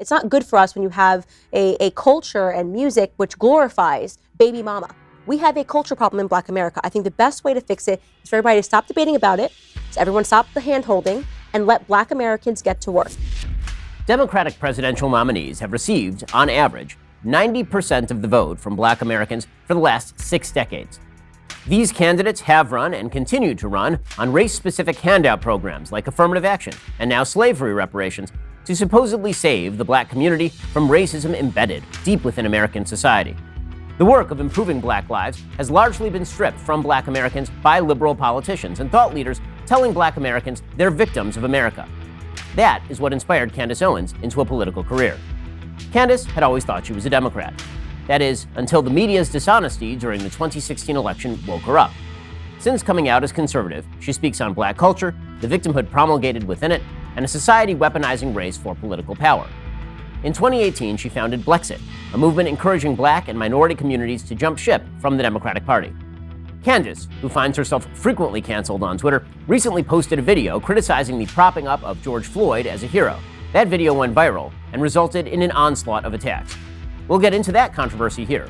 It's not good for us when you have a culture and music which glorifies baby mama. We have a culture problem in Black America. I think the best way to fix it is for everybody to stop debating about it, so everyone stop the hand-holding, and let Black Americans get to work. Democratic presidential nominees have received, on average, 90% of the vote from Black Americans for the last 6 decades. These candidates have run and continue to run on race-specific handout programs like affirmative action and now slavery reparations to supposedly save the Black community from racism embedded deep within American society. The work of improving Black lives has largely been stripped from Black Americans by liberal politicians and thought leaders telling Black Americans they're victims of America. That is what inspired Candace Owens into a political career. Candace had always thought she was a Democrat. That is, until the media's dishonesty during the 2016 election woke her up. Since coming out as conservative, she speaks on Black culture, the victimhood promulgated within it, and a society weaponizing race for political power. In 2018, she founded Blexit, a movement encouraging Black and minority communities to jump ship from the Democratic Party. Candace, who finds herself frequently canceled on Twitter, recently posted a video criticizing the propping up of George Floyd as a hero. That video went viral and resulted in an onslaught of attacks. We'll get into that controversy here.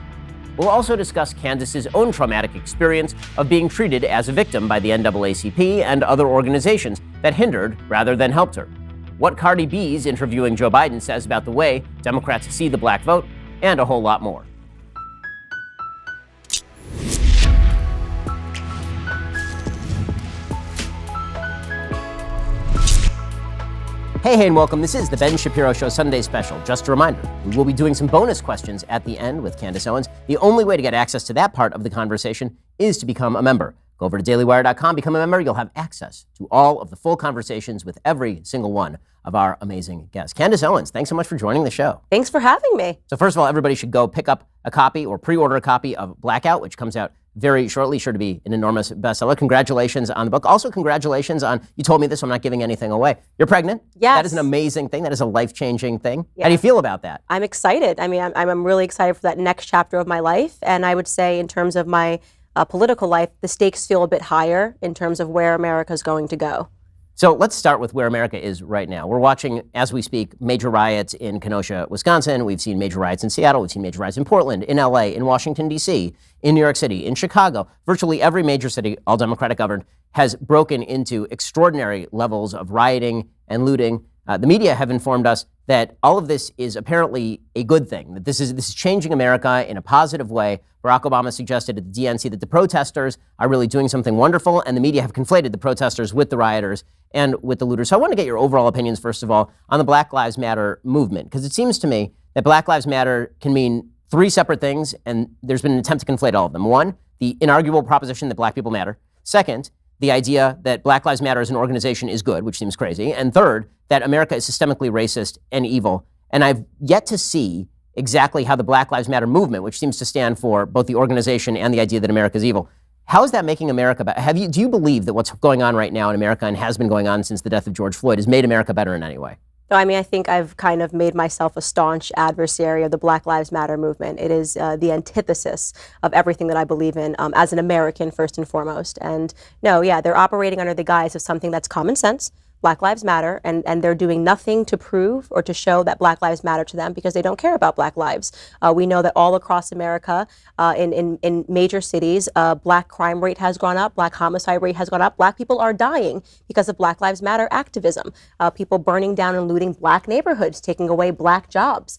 We'll also discuss Candace's own traumatic experience of being treated as a victim by the NAACP and other organizations that hindered rather than helped her. What Cardi B's interviewing Joe Biden says about the way Democrats see the Black vote, and a whole lot more. Hey, and welcome. This is the Ben Shapiro Show Sunday Special. Just a reminder, we will be doing some bonus questions at the end with Candace Owens. The only way to get access to that part of the conversation is to become a member. Go over to dailywire.com, become a member. You'll have access to all of the full conversations with every single one of our amazing guests. Candace Owens, thanks so much for joining the show. Thanks for having me. So first of all, everybody should go pick up a copy or pre-order a copy of Blackout, which comes out very shortly, sure to be an enormous bestseller. Congratulations on the book. Also, congratulations on, you told me this, so I'm not giving anything away. You're pregnant. Yes. That is an amazing thing. That is a life-changing thing. Yes. How do you feel about that? I'm excited. I mean, I'm really excited for that next chapter of my life. And I would say in terms of my political life, the stakes feel a bit higher in terms of where America's going to go. So let's start with where America is right now. We're watching, as we speak, major riots in Kenosha, Wisconsin. We've seen major riots in Seattle. We've seen major riots in Portland, in LA, in Washington, D.C., in New York City, in Chicago. Virtually every major city, all Democratic governed, has broken into extraordinary levels of rioting and looting. The media have informed us that all of this is apparently a good thing, that this is changing America in a positive way. Barack Obama suggested at the DNC that the protesters are really doing something wonderful, and the media have conflated the protesters with the rioters and with the looters. So I want to get your overall opinions, first of all, on the Black Lives Matter movement, because it seems to me that Black Lives Matter can mean 3 separate things, and there's been an attempt to conflate all of them. 1, the inarguable proposition that Black people matter. 2nd, the idea that Black Lives Matter as an organization is good, which seems crazy. And 3rd, that America is systemically racist and evil. And I've yet to see exactly how the Black Lives Matter movement, which seems to stand for both the organization and the idea that America is evil, how is that making America better? Do you believe that what's going on right now in America and has been going on since the death of George Floyd has made America better in any way? No, I mean, I think I've kind of made myself a staunch adversary of the Black Lives Matter movement. It is the antithesis of everything that I believe in as an American, first and foremost. And no, yeah, they're operating under the guise of something that's common sense. Black Lives Matter, and they're doing nothing to prove or to show that Black Lives matter to them because they don't care about Black lives. We know that all across America, in major cities, Black crime rate has gone up, Black homicide rate has gone up. Black people are dying because of Black Lives Matter activism. People burning down and looting Black neighborhoods, taking away Black jobs.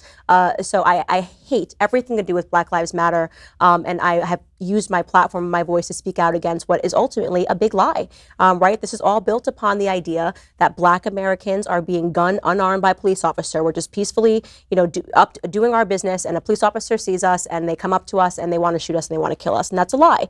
So I hate everything to do with Black Lives Matter, and I have used my platform and my voice to speak out against what is ultimately a big lie, right? This is all built upon the idea that Black Americans are being gunned unarmed by a police officer. We're just peacefully, doing our business, and a police officer sees us and they come up to us and they want to shoot us and they want to kill us. And that's a lie.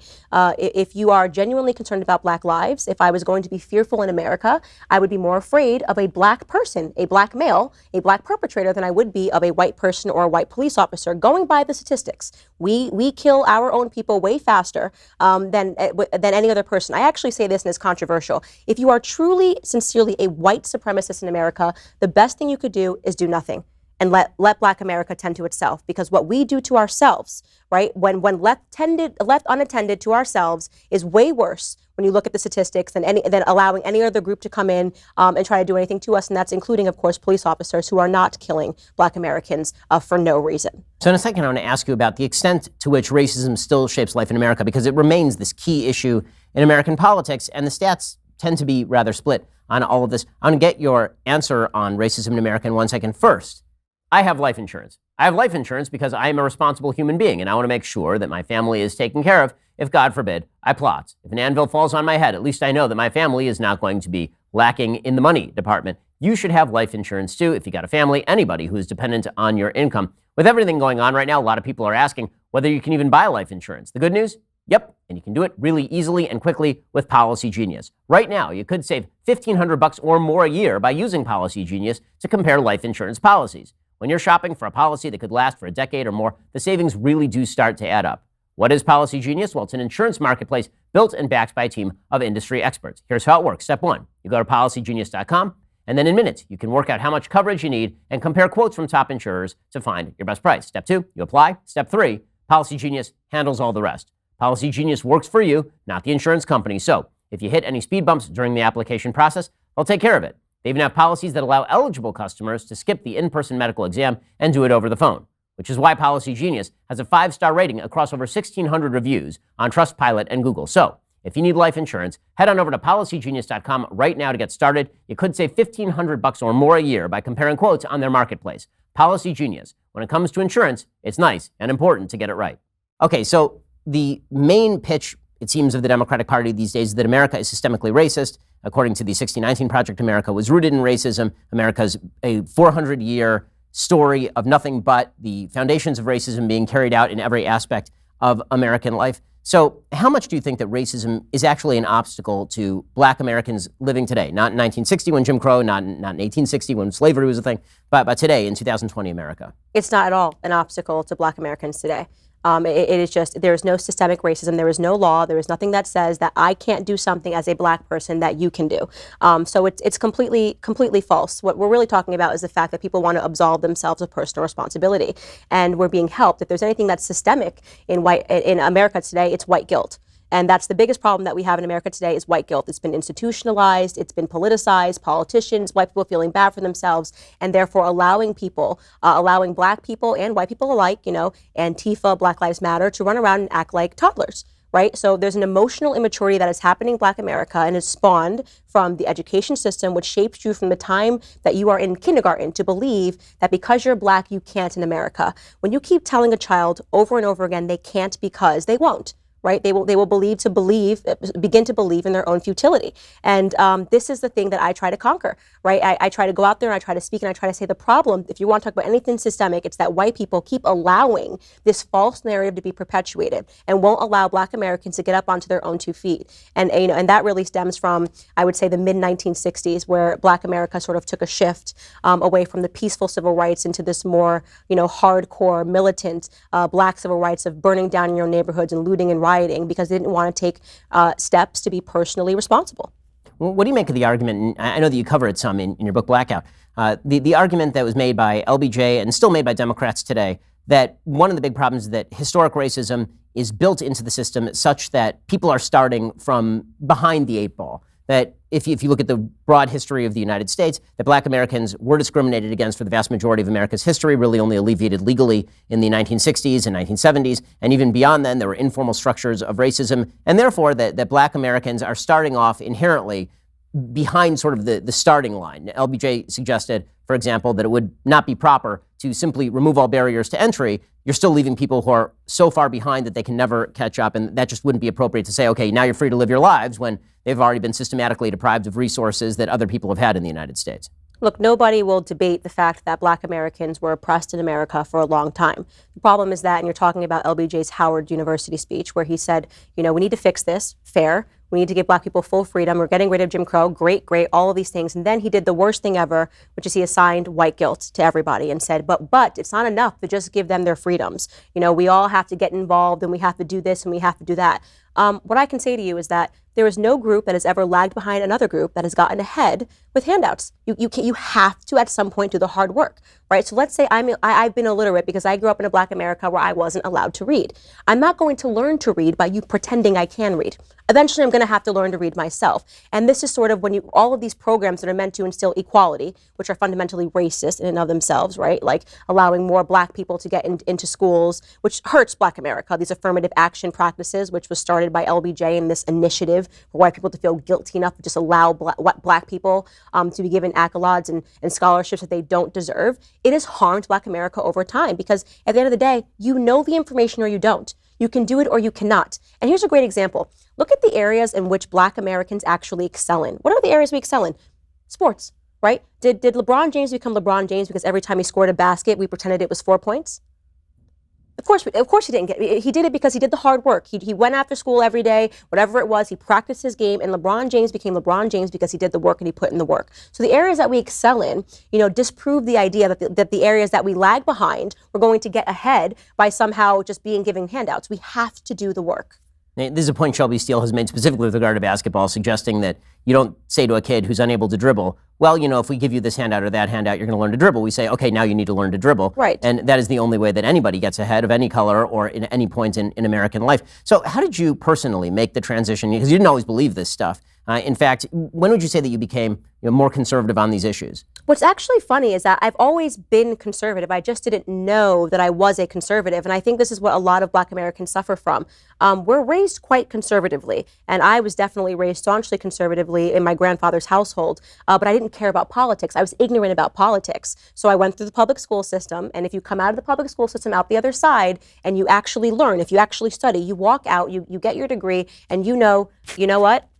If you are genuinely concerned about Black lives, if I was going to be fearful in America, I would be more afraid of a Black person, a Black male, a Black perpetrator than I would be of a white person or a white police officer. Going by the statistics, we kill our own people way faster than any other person. I actually say this, and it's controversial. If you are truly, sincerely a white supremacist in America, the best thing you could do is do nothing. and let Black America tend to itself. Because what we do to ourselves, right, when left unattended to ourselves, is way worse when you look at the statistics than allowing any other group to come in and try to do anything to us. And that's including, of course, police officers who are not killing Black Americans for no reason. So in a second, I want to ask you about the extent to which racism still shapes life in America, because it remains this key issue in American politics, and the stats tend to be rather split on all of this. I want to get your answer on racism in America in 1 second. First, I have life insurance. I have life insurance because I am a responsible human being, and I want to make sure that my family is taken care of if, God forbid, I plot. If an anvil falls on my head, at least I know that my family is not going to be lacking in the money department. You should have life insurance too if you got a family, anybody who is dependent on your income. With everything going on right now, a lot of people are asking whether you can even buy life insurance. The good news? Yep, and you can do it really easily and quickly with Policy Genius. Right now, you could save $1,500 or more a year by using Policy Genius to compare life insurance policies. When you're shopping for a policy that could last for a decade or more, the savings really do start to add up. What is Policy Genius? Well, it's an insurance marketplace built and backed by a team of industry experts. Here's how it works. Step one, you go to policygenius.com, and then in minutes, you can work out how much coverage you need and compare quotes from top insurers to find your best price. Step two, you apply. Step three, Policy Genius handles all the rest. Policy Genius works for you, not the insurance company. So if you hit any speed bumps during the application process, they'll take care of it. They even have policies that allow eligible customers to skip the in-person medical exam and do it over the phone, which is why Policy Genius has a 5-star rating across over 1,600 reviews on Trustpilot and Google. So if you need life insurance, head on over to policygenius.com right now to get started. You could save $1,500 or more a year by comparing quotes on their marketplace. Policy Genius. When it comes to insurance, it's nice and important to get it right. Okay, so the main pitch, it seems, of the Democratic Party these days is that America is systemically racist. According to the 1619 Project, America was rooted in racism. America's a 400-year story of nothing but the foundations of racism being carried out in every aspect of American life. So how much do you think that racism is actually an obstacle to Black Americans living today? Not in 1960 when Jim Crow, not in 1860 when slavery was a thing, but today in 2020 America. It's not at all an obstacle to Black Americans today. It is just, there is no systemic racism. There is no law. There is nothing that says that I can't do something as a Black person that you can do. So it's completely false. What we're really talking about is the fact that people want to absolve themselves of personal responsibility, and we're being helped. If there's anything that's systemic in America today, it's white guilt. And that's the biggest problem that we have in America today is white guilt. It's been institutionalized, it's been politicized, politicians, white people feeling bad for themselves, and therefore allowing people, allowing Black people and white people alike, Antifa, Black Lives Matter, to run around and act like toddlers, right? So there's an emotional immaturity that is happening in Black America and is spawned from the education system, which shapes you from the time that you are in kindergarten to believe that because you're Black, you can't in America. When you keep telling a child over and over again they can't because they won't. Right? They will begin to believe in their own futility. And this is the thing that I try to conquer, right? I try to go out there and I try to speak and I try to say the problem, if you want to talk about anything systemic, it's that white people keep allowing this false narrative to be perpetuated and won't allow Black Americans to get up onto their own 2 feet. And that really stems from, I would say, the mid-1960s, where Black America sort of took a shift away from the peaceful civil rights into this more, hardcore, militant Black civil rights of burning down your own neighborhoods and looting and rioting, because they didn't want to take steps to be personally responsible. Well, what do you make of the argument, and I know that you cover it some in your book Blackout, the argument that was made by LBJ and still made by Democrats today, that one of the big problems is that historic racism is built into the system such that people are starting from behind the 8 ball. That if you look at the broad history of the United States, that Black Americans were discriminated against for the vast majority of America's history, really only alleviated legally in the 1960s and 1970s. And even beyond then, there were informal structures of racism. And therefore, that Black Americans are starting off inherently behind sort of the starting line. LBJ suggested, for example, that it would not be proper to simply remove all barriers to entry. You're still leaving people who are so far behind that they can never catch up, and that just wouldn't be appropriate to say, okay, now you're free to live your lives when they've already been systematically deprived of resources that other people have had in the United States. Look, nobody will debate the fact that Black Americans were oppressed in America for a long time. The problem is that, and you're talking about LBJ's Howard University speech, where he said, we need to fix this, fair. We need to give Black people full freedom. We're getting rid of Jim Crow. Great, all of these things. And then he did the worst thing ever, which is he assigned white guilt to everybody and said, but it's not enough to just give them their freedoms. We all have to get involved and we have to do this and we have to do that. What I can say to you is that there is no group that has ever lagged behind another group that has gotten ahead with handouts. You have to at some point do the hard work, right? So let's say I've been illiterate because I grew up in a Black America where I wasn't allowed to read. I'm not going to learn to read by you pretending I can read. Eventually, I'm going to have to learn to read myself. And this is sort of when all of these programs that are meant to instill equality, which are fundamentally racist in and of themselves, right? Like allowing more Black people to get into schools, which hurts Black America. These affirmative action practices, which was started by LBJ in this initiative for white people to feel guilty enough to just allow Black people to be given accolades and scholarships that they don't deserve. It has harmed Black America over time because at the end of the day, you know the information or you don't. You can do it or you cannot. And here's a great example. Look at the areas in which Black Americans actually excel in. What are the areas we excel in? Sports, right? Did LeBron James become LeBron James because every time he scored a basket, we pretended it was 4 points? Of course he didn't he did it because he did the hard work. He went after school every day, whatever it was, he practiced his game, and LeBron James became LeBron James because he did the work and he put in the work. So the areas that we excel in, disprove the idea that the areas that we lag behind, we're going to get ahead by somehow just being given handouts. We have to do the work. This is a point Shelby Steele has made specifically with regard to basketball, suggesting that you don't say to a kid who's unable to dribble, well, if we give you this handout or that handout, you're going to learn to dribble. We say, okay, now you need to learn to dribble. Right. And that is the only way that anybody gets ahead of any color or in any point in American life. So how did you personally make the transition? Because you didn't always believe this stuff. In fact, when would you say that you became more conservative on these issues? What's actually funny is that I've always been conservative. I just didn't know that I was a conservative. And I think this is what a lot of Black Americans suffer from. We're raised quite conservatively. And I was definitely raised staunchly conservatively in my grandfather's household. But I didn't care about politics. I was ignorant about politics. So I went through the public school system. And if you come out of the public school system out the other side and you actually learn, if you actually study, you walk out, you get your degree, and you know what?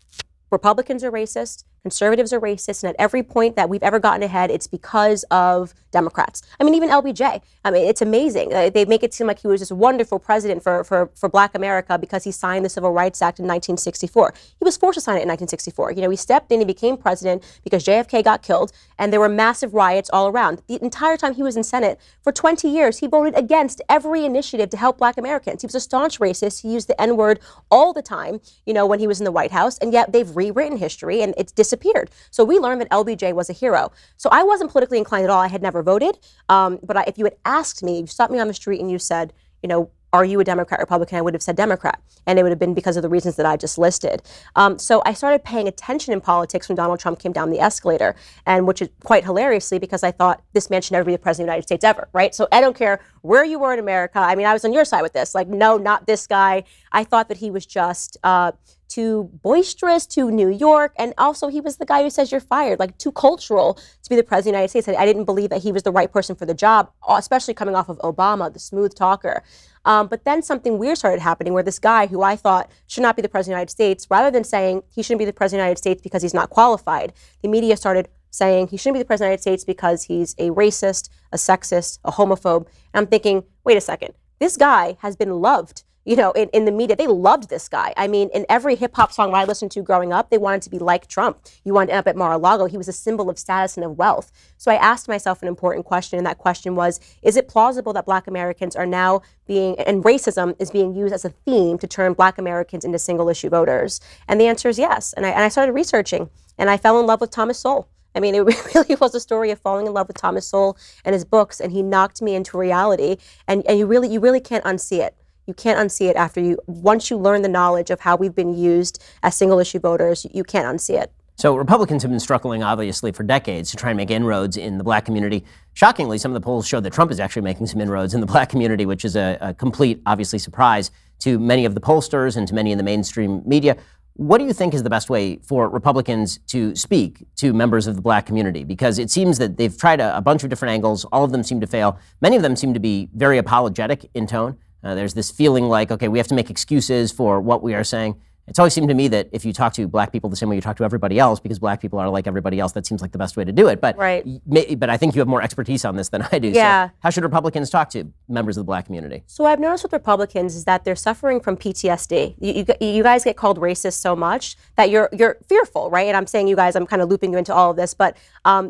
Republicans are racist, conservatives are racist, and at every point that we've ever gotten ahead, it's because of Democrats. I mean, even LBJ. I mean, it's amazing. They make it seem like he was this wonderful president for Black America because he signed the Civil Rights Act in 1964. He was forced to sign it in 1964. He stepped in and became president because JFK got killed, and there were massive riots all around. The entire time he was in Senate, for 20 years, he voted against every initiative to help Black Americans. He was a staunch racist. He used the N-word all the time, when he was in the White House, and yet they've rewritten history, and it's disappeared. So we learned that LBJ was a hero. So I wasn't politically inclined at all. I had never voted. But if you had asked me, you stopped me on the street and you said, are you a Democrat, Republican? I would have said Democrat. And it would have been because of the reasons that I just listed. So I started paying attention in politics when Donald Trump came down the escalator, and which is quite hilariously because I thought this man should never be the president of the United States ever, right? So I don't care where you were in America. I mean, I was on your side with this. Like, no, not this guy. I thought that he was just too boisterous, too New York, and also he was the guy who says you're fired, like too cultural to be the president of the United States. I didn't believe that he was the right person for the job, especially coming off of Obama, the smooth talker. But then something weird started happening where this guy who I thought should not be the president of the United States, rather than saying he shouldn't be the president of the United States because he's not qualified, the media started saying he shouldn't be the president of the United States because he's a racist, a sexist, a homophobe. And I'm thinking, wait a second, this guy has been loved. In the media, they loved this guy. I mean, in every hip hop song I listened to growing up, they wanted to be like Trump. You wanted to end up at Mar-a-Lago. He was a symbol of status and of wealth. So I asked myself an important question, and that question was, is it plausible that Black Americans are now and racism is being used as a theme to turn Black Americans into single issue voters? And the answer is yes. And I started researching, and I fell in love with Thomas Sowell. I mean, it really was a story of falling in love with Thomas Sowell and his books, and he knocked me into reality. And you really can't unsee it. You can't unsee it once you learn the knowledge of how we've been used as single issue voters, you can't unsee it. So Republicans have been struggling, obviously, for decades to try and make inroads in the Black community. Shockingly, some of the polls show that Trump is actually making some inroads in the Black community, which is a complete, obviously, surprise to many of the pollsters and to many in the mainstream media. What do you think is the best way for Republicans to speak to members of the Black community? Because it seems that they've tried a bunch of different angles. All of them seem to fail. Many of them seem to be very apologetic in tone. There's this feeling like, okay, we have to make excuses for what we are saying. It's always seemed to me that if you talk to Black people the same way you talk to everybody else, because Black people are like everybody else, that seems like the best way to do it. But, right. But I think you have more expertise on this than I do. Yeah. So how should Republicans talk to members of the black community? So what I've noticed with Republicans is that they're suffering from PTSD. You guys get called racist so much that you're fearful, right? And I'm saying you guys, I'm kind of looping you into all of this, but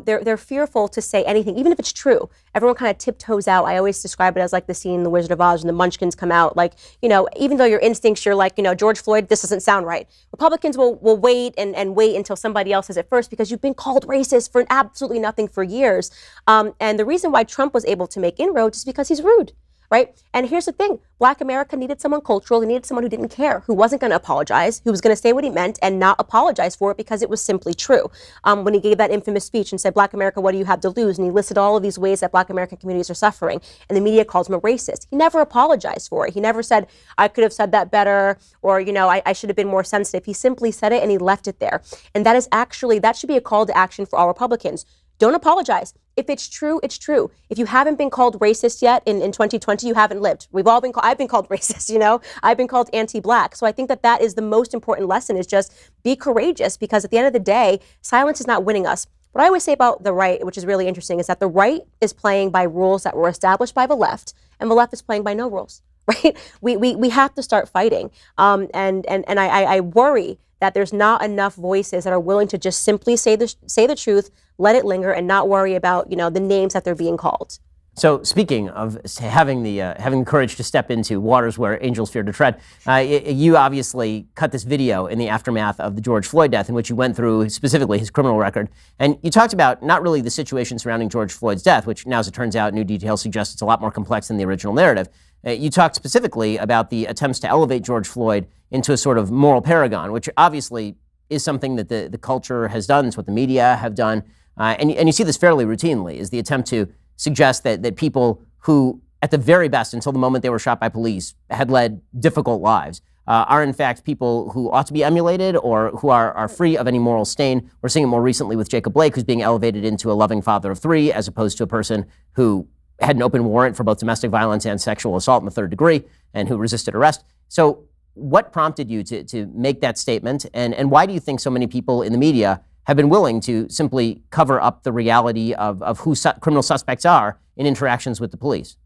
they're fearful to say anything, even if it's true. Everyone kind of tiptoes out. I always describe it as like the scene in The Wizard of Oz when the Munchkins come out. Like, even though your instincts, you're like, George Floyd, this doesn't sound right. Republicans will wait and wait until somebody else says it first because you've been called racist for absolutely nothing for years. And the reason why Trump was able to make inroads is because he's rude. Right? And here's the thing. Black America needed someone cultural. They needed someone who didn't care, who wasn't going to apologize, who was going to say what he meant and not apologize for it because it was simply true. When he gave that infamous speech and said, Black America, what do you have to lose? And he listed all of these ways that Black American communities are suffering. And the media calls him a racist. He never apologized for it. He never said, I could have said that better, or, I should have been more sensitive. He simply said it and he left it there. And that should be a call to action for all Republicans. Don't apologize. If it's true, it's true. If you haven't been called racist yet in 2020, you haven't lived. I've been called racist, I've been called anti-Black. So I think that is the most important lesson, is just be courageous, because at the end of the day, silence is not winning us. What I always say about the right, which is really interesting, is that the right is playing by rules that were established by the left, and the left is playing by no rules, right? We have to start fighting. And I worry that there's not enough voices that are willing to just simply say the truth, let it linger, and not worry about the names that they're being called. So speaking of having the courage to step into waters where angels fear to tread, you obviously cut this video in the aftermath of the George Floyd death, in which you went through specifically his criminal record, and you talked about not really the situation surrounding George Floyd's death, which now, as it turns out, new details suggest it's a lot more complex than the original narrative. You talked specifically about the attempts to elevate George Floyd into a sort of moral paragon, which obviously is something that the culture has done. It's what the media have done. And you see this fairly routinely, is the attempt to suggest that people who, at the very best, until the moment they were shot by police, had led difficult lives, are in fact people who ought to be emulated, or who are free of any moral stain. We're seeing it more recently with Jacob Blake, who's being elevated into a loving father of three, as opposed to a person who had an open warrant for both domestic violence and sexual assault in the third degree, and who resisted arrest. So what prompted you to make that statement, and why do you think so many people in the media have been willing to simply cover up the reality of who criminal suspects are in interactions with the police?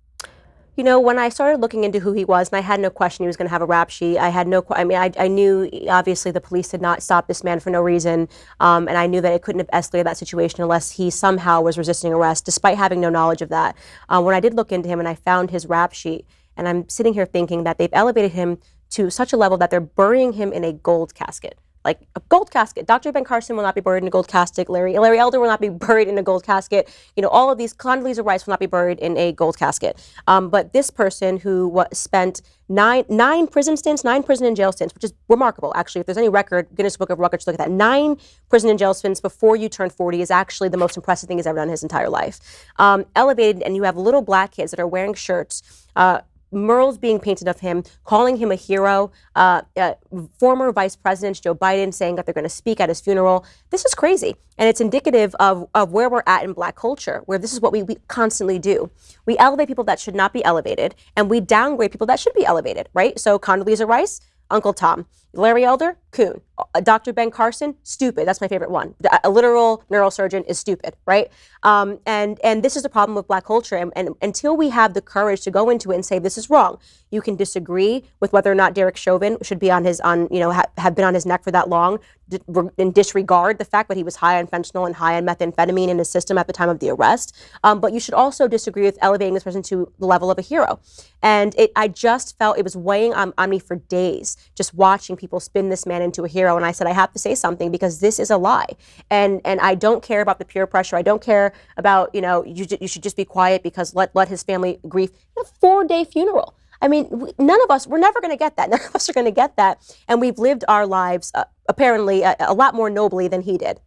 When I started looking into who he was, and I had no question he was going to have a rap sheet, I knew obviously the police did not stop this man for no reason, and I knew that it couldn't have escalated that situation unless he somehow was resisting arrest, despite having no knowledge of that. When I did look into him and I found his rap sheet, and I'm sitting here thinking that they've elevated him to such a level that they're burying him in a gold casket. Like a gold casket. Dr. Ben Carson will not be buried in a gold casket. Larry Elder will not be buried in a gold casket. All of these Condoleezza Rice will not be buried in a gold casket. But this person who spent nine prison and jail stints, which is remarkable, actually. If there's any record, Guinness Book of Records, look at that. 9 prison and jail stints before you turn 40 is actually the most impressive thing he's ever done in his entire life. Elevated, and you have little black kids that are wearing shirts, murals being painted of him, calling him a hero, former Vice President Joe Biden saying that they're going to speak at his funeral. This is crazy. And it's indicative of where we're at in Black culture, where this is what we constantly do. We elevate people that should not be elevated, and we downgrade people that should be elevated, right? So Condoleezza Rice, Uncle Tom. Larry Elder, coon. Dr. Ben Carson, stupid. That's my favorite one. A literal neurosurgeon is stupid, right? And this is the problem with Black culture. And until we have the courage to go into it and say this is wrong, you can disagree with whether or not Derek Chauvin should be have been on his neck for that long, and disregard the fact that he was high on fentanyl and high on methamphetamine in his system at the time of the arrest. But you should also disagree with elevating this person to the level of a hero. And I just felt it was weighing on me for days, just watching people spin this man into a hero. And I said, I have to say something, because this is a lie. And I don't care about the peer pressure. I don't care about, you should just be quiet because let his family grieve. A 4-day funeral. I mean, none of us, we're never going to get that. None of us are going to get that. And we've lived our lives apparently a lot more nobly than he did.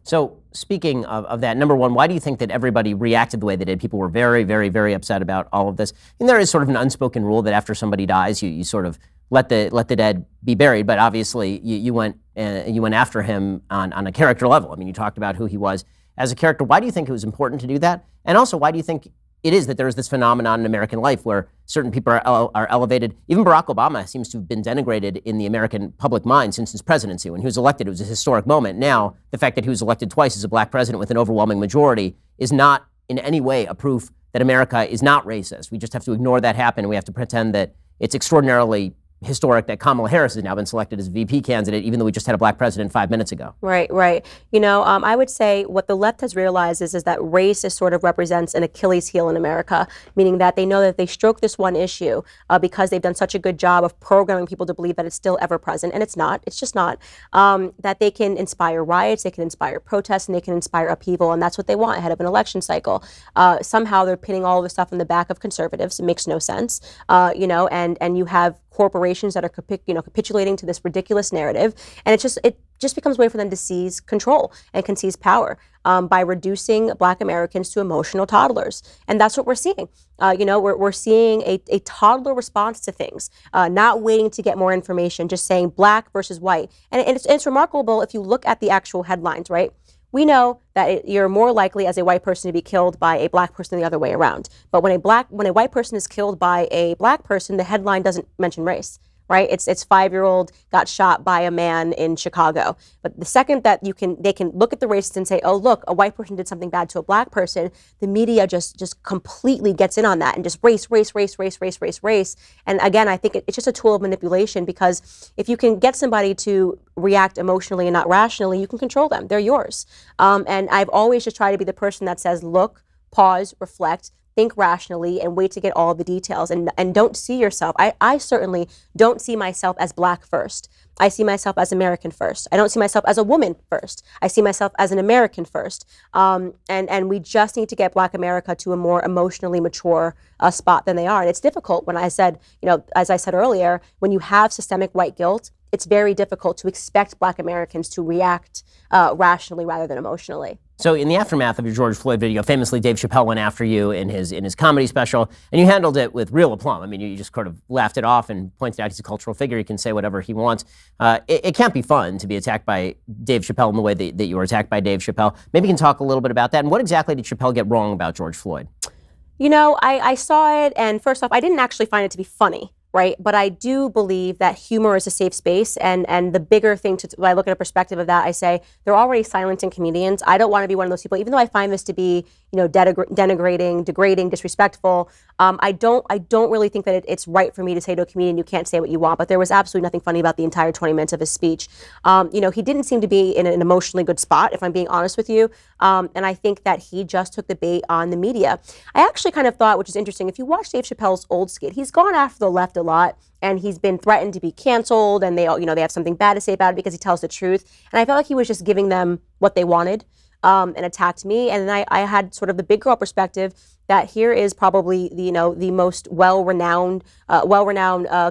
So speaking of that, number one, why do you think that everybody reacted the way they did? People were very, very, very upset about all of this. And there is sort of an unspoken rule that after somebody dies, you sort of let the dead be buried. But obviously, you went after him on a character level. I mean, you talked about who he was as a character. Why do you think it was important to do that? And also, why do you think it is that there is this phenomenon in American life where certain people are elevated? Even Barack Obama seems to have been denigrated in the American public mind since his presidency. When he was elected, it was a historic moment. Now, the fact that he was elected twice as a Black president with an overwhelming majority is not in any way a proof that America is not racist. We just have to ignore that happen, and we have to pretend that it's extraordinarily historic that Kamala Harris has now been selected as a VP candidate, even though we just had a black president 5 minutes ago. Right, right. I would say what the left has realized is that race sort of represents an Achilles heel in America, meaning that they know that if they stroke this one issue because they've done such a good job of programming people to believe that it's still ever present, and it's not, it's just not, that they can inspire riots, they can inspire protests, and they can inspire upheaval, and that's what they want ahead of an election cycle. Somehow they're pinning all of the stuff in the back of conservatives. It makes no sense, and you have corporations that are capitulating to this ridiculous narrative, and it just becomes a way for them to seize control and can seize power by reducing Black Americans to emotional toddlers, and that's what we're seeing. We're seeing a toddler response to things, not waiting to get more information, just saying black versus white, and it's remarkable if you look at the actual headlines, right? We know that you're more likely as a white person to be killed by a black person the other way around. But when a white person is killed by a black person, the headline doesn't mention race, right? It's 5-year-old got shot by a man in Chicago. But the second that they can look at the races and say, oh, look, a white person did something bad to a black person, the media just completely gets in on that and just race. And again, I think it's just a tool of manipulation, because if you can get somebody to react emotionally and not rationally, you can control them. They're yours. And I've always just tried to be the person that says, look, pause, reflect, think rationally, and wait to get all the details, and don't see yourself. I certainly don't see myself as black first. I see myself as American first. I don't see myself as a woman first. I see myself as an American first. And we just need to get Black America to a more emotionally mature spot than they are. And it's difficult when I said, as I said earlier, when you have systemic white guilt, it's very difficult to expect Black Americans to react rationally rather than emotionally. So in the aftermath of your George Floyd video, famously Dave Chappelle went after you in his comedy special, and you handled it with real aplomb. I mean, you just sort of laughed it off and pointed out he's a cultural figure. He can say whatever he wants. It can't be fun to be attacked by Dave Chappelle in the way that you were attacked by Dave Chappelle. Maybe you can talk a little bit about that. And what exactly did Chappelle get wrong about George Floyd? I saw it, and first off, I didn't actually find it to be funny. Right. But I do believe that humor is a safe space. And the bigger thing when I look at a perspective of that, I say they're already silencing comedians. I don't want to be one of those people, even though I find this to be, denigrating, degrading, disrespectful. I don't really think that it's right for me to say to a comedian, you can't say what you want. But there was absolutely nothing funny about the entire 20 minutes of his speech. He didn't seem to be in an emotionally good spot, if I'm being honest with you. And I think that he just took the bait on the media. I actually kind of thought, which is interesting, if you watch Dave Chappelle's old skit, he's gone after the left a lot, and he's been threatened to be canceled, and they have something bad to say about it because he tells the truth. And I felt like he was just giving them what they wanted, and attacked me. And then I had sort of the big girl perspective that here is probably the most well-renowned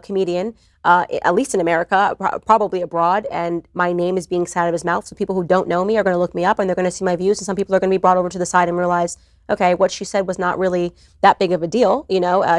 comedian, at least in America, probably abroad, and my name is being said out of his mouth. So people who don't know me are going to look me up, and they're going to see my views, and some people are going to be brought over to the side and realize, okay, what she said was not really that big of a deal.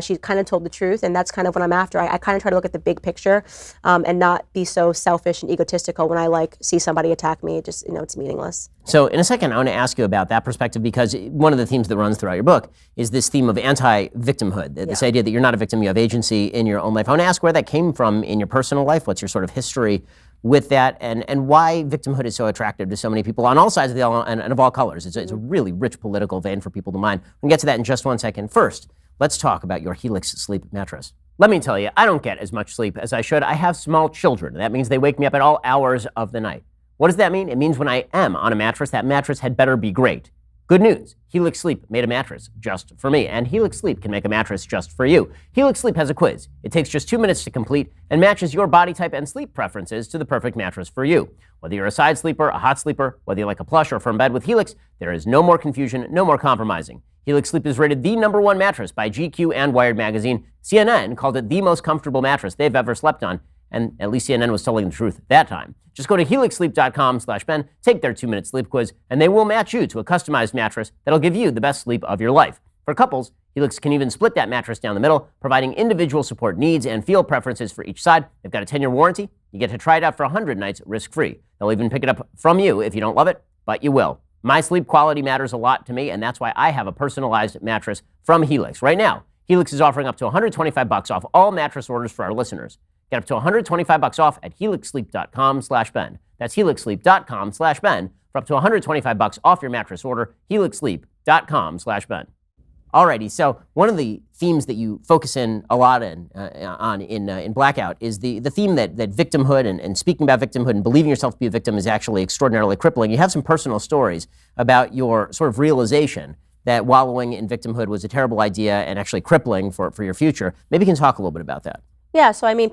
She kind of told the truth, and that's kind of what I'm after. I kind of try to look at the big picture, and not be so selfish and egotistical when I see somebody attack me. It just, it's meaningless. So in a second, I want to ask you about that perspective, because one of the themes that runs throughout your book is this theme of anti-victimhood, this idea that you're not a victim, you have agency in your own life. I want to ask where that came from in your personal life. What's your sort of history with that, and why victimhood is so attractive to so many people on all sides of the aisle and of all colors. It's a really rich political vein for people to mine. We'll get to that in just 1 second. First, let's talk about your Helix sleep mattress. Let me tell you, I don't get as much sleep as I should. I have small children. That means they wake me up at all hours of the night. What does that mean? It means when I am on a mattress, that mattress had better be great. Good news, Helix Sleep made a mattress just for me, and Helix Sleep can make a mattress just for you. Helix Sleep has a quiz. It takes just 2 minutes to complete and matches your body type and sleep preferences to the perfect mattress for you. Whether you're a side sleeper, a hot sleeper, whether you like a plush or firm bed with Helix, there is no more confusion, no more compromising. Helix Sleep is rated the #1 mattress by GQ and Wired Magazine. CNN called it the most comfortable mattress they've ever slept on, and at least CNN was telling the truth that time. Just go to helixsleep.com/Ben, take their 2-minute sleep quiz, and they will match you to a customized mattress that'll give you the best sleep of your life. For couples, Helix can even split that mattress down the middle, providing individual support needs and feel preferences for each side. They've got a 10-year warranty. You get to try it out for 100 nights risk-free. They'll even pick it up from you if you don't love it, but you will. My sleep quality matters a lot to me, and that's why I have a personalized mattress from Helix. Right now, Helix is offering up to $125 off all mattress orders for our listeners. Get up to $125 off at helixsleep.com/Ben. That's helixsleep.com/Ben for up to $125 off your mattress order. helixsleep.com/Ben. Alrighty, so one of the themes that you focus in a lot in Blackout is the theme that victimhood and speaking about victimhood and believing yourself to be a victim is actually extraordinarily crippling. You have some personal stories about your sort of realization that wallowing in victimhood was a terrible idea and actually crippling for your future. Maybe you can talk a little bit about that. Yeah, so I mean,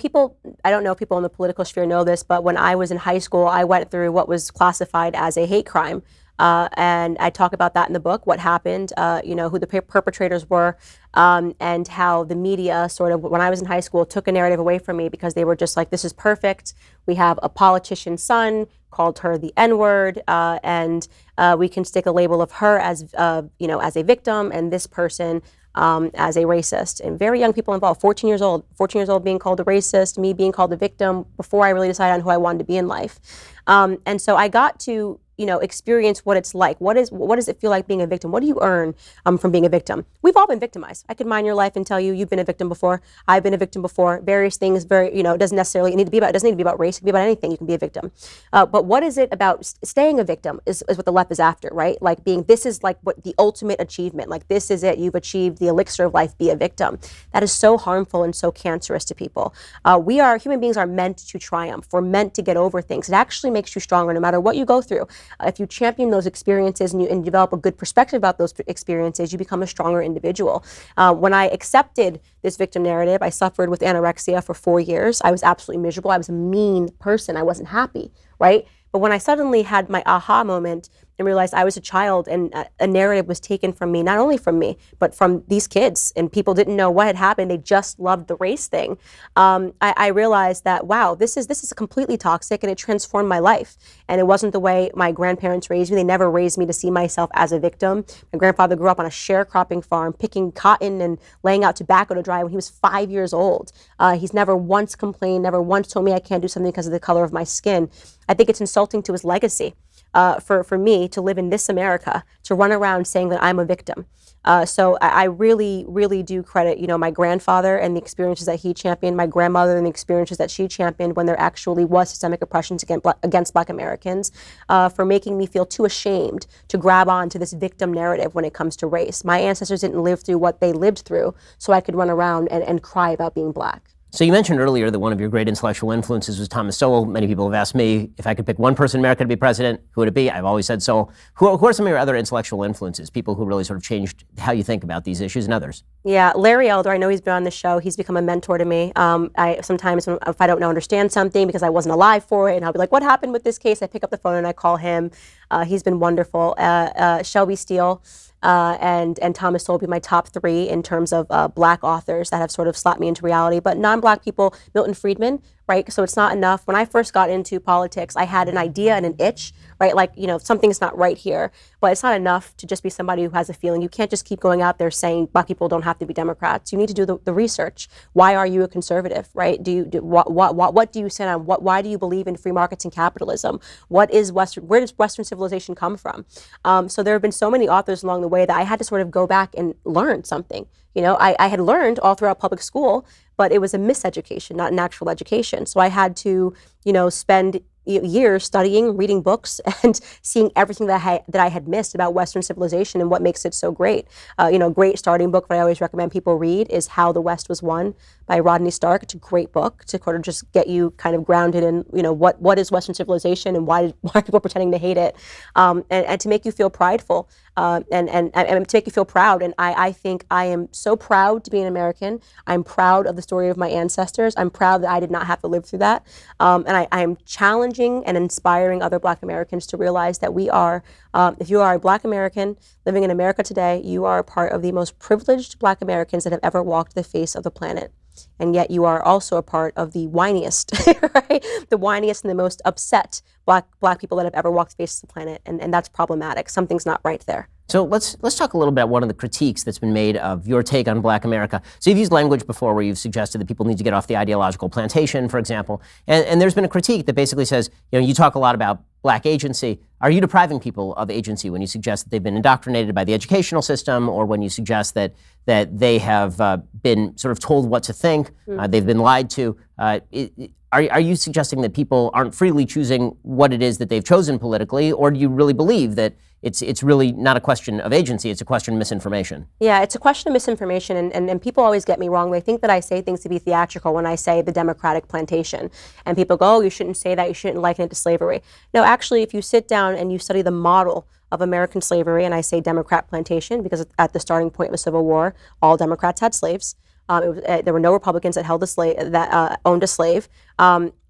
I don't know if people in the political sphere know this, but when I was in high school, I went through what was classified as a hate crime. And I talk about that in the book, what happened, who the perpetrators were, and how the media sort of, when I was in high school, took a narrative away from me because they were just like, this is perfect. We have a politician's son, called her the N-word, and we can stick a label of her as a victim, and this person as a racist. And very young people involved, 14 years old being called a racist, me being called a victim before I really decided on who I wanted to be in life. And so I got to experience what it's like. What does it feel like being a victim? What do you earn from being a victim? We've all been victimized. I could mine your life and tell you you've been a victim before. I've been a victim before. Various things. It doesn't necessarily need to be about. It doesn't need to be about race. It can be about anything. You can be a victim. But what is it about staying a victim is what the left is after, right? Like this is like what the ultimate achievement. Like this is it. You've achieved the elixir of life. Be a victim. That is so harmful and so cancerous to people. Human beings are meant to triumph. We're meant to get over things. It actually makes you stronger no matter what you go through. If you champion those experiences and you develop a good perspective about those experiences, you become a stronger individual. When I accepted this victim narrative, I suffered with anorexia for 4 years. I was absolutely miserable. I was a mean person. I wasn't happy, right? But when I suddenly had my aha moment and realized I was a child and a narrative was taken from me, not only from me, but from these kids, and people didn't know what had happened. They just loved the race thing. I realized that, wow, this is completely toxic, and it transformed my life. And it wasn't the way my grandparents raised me. They never raised me to see myself as a victim. My grandfather grew up on a sharecropping farm, picking cotton and laying out tobacco to dry when he was 5 years old. He's never once complained, never once told me I can't do something because of the color of my skin. I think it's insulting to his legacy for me to live in this America, to run around saying that I'm a victim. So I really, really do credit, my grandfather and the experiences that he championed, my grandmother and the experiences that she championed when there actually was systemic oppression against Black Americans, for making me feel too ashamed to grab on to this victim narrative when it comes to race. My ancestors didn't live through what they lived through, so I could run around and cry about being Black. So you mentioned earlier that one of your great intellectual influences was Thomas Sowell. Many people have asked me if I could pick one person in America to be president, who would it be? I've always said Sowell. Who are some of your other intellectual influences, people who really sort of changed how you think about these issues and others? Yeah, Larry Elder, I know he's been on the show. He's become a mentor to me. I sometimes, if I don't understand something because I wasn't alive for it, and I'll be like, what happened with this case? I pick up the phone and I call him. He's been wonderful. Shelby Steele and Thomas Sowell be my top 3 in terms of Black authors that have sort of slapped me into reality. But non-Black people, Milton Friedman, right? So it's not enough. When I first got into politics, I had an idea and an itch, right? Like, something's not right here. But it's not enough to just be somebody who has a feeling. You can't just keep going out there saying Black people don't have to be Democrats. You need to do the research. Why are you a conservative, right? What do you stand on? Why do you believe in free markets and capitalism? Where does Western civilization come from? So there have been so many authors along the way that I had to sort of go back and learn something. I had learned all throughout public school, but it was a miseducation, not an actual education. So I had to, spend years studying, reading books, and seeing everything that I had missed about Western civilization and what makes it so great. Great starting book that I always recommend people read is How the West Was Won by Rodney Stark. It's a great book to kind of just get you kind of grounded in, what is Western civilization and why are people pretending to hate it, and to make you feel prideful, and to make you feel proud. And I think I am so proud to be an American. I'm proud of the story of my ancestors. I'm proud that I did not have to live through that. And I am challenging and inspiring other Black Americans to realize that we are, if you are a Black American living in America today, you are a part of the most privileged Black Americans that have ever walked the face of the planet. And yet you are also a part of the whiniest, right? The whiniest and the most upset Black people that have ever walked the face of the planet. And that's problematic. Something's not right there. So let's talk a little about one of the critiques that's been made of your take on Black America. So you've used language before where you've suggested that people need to get off the ideological plantation, for example. And there's been a critique that basically says, you talk a lot about Black agency. Are you depriving people of agency when you suggest that they've been indoctrinated by the educational system, or when you suggest that they have been sort of told what to think, they've been lied to? Are you suggesting that people aren't freely choosing what it is that they've chosen politically, or do you really believe that it's really not a question of agency, it's a question of misinformation. Yeah, it's a question of misinformation, and people always get me wrong. They think that I say things to be theatrical when I say the Democratic Plantation. And people go, oh, you shouldn't say that, you shouldn't liken it to slavery. No, actually, if you sit down and you study the model of American slavery, and I say Democrat plantation because at the starting point of the Civil War, all Democrats had slaves. There were no Republicans that held a slave, that owned a slave.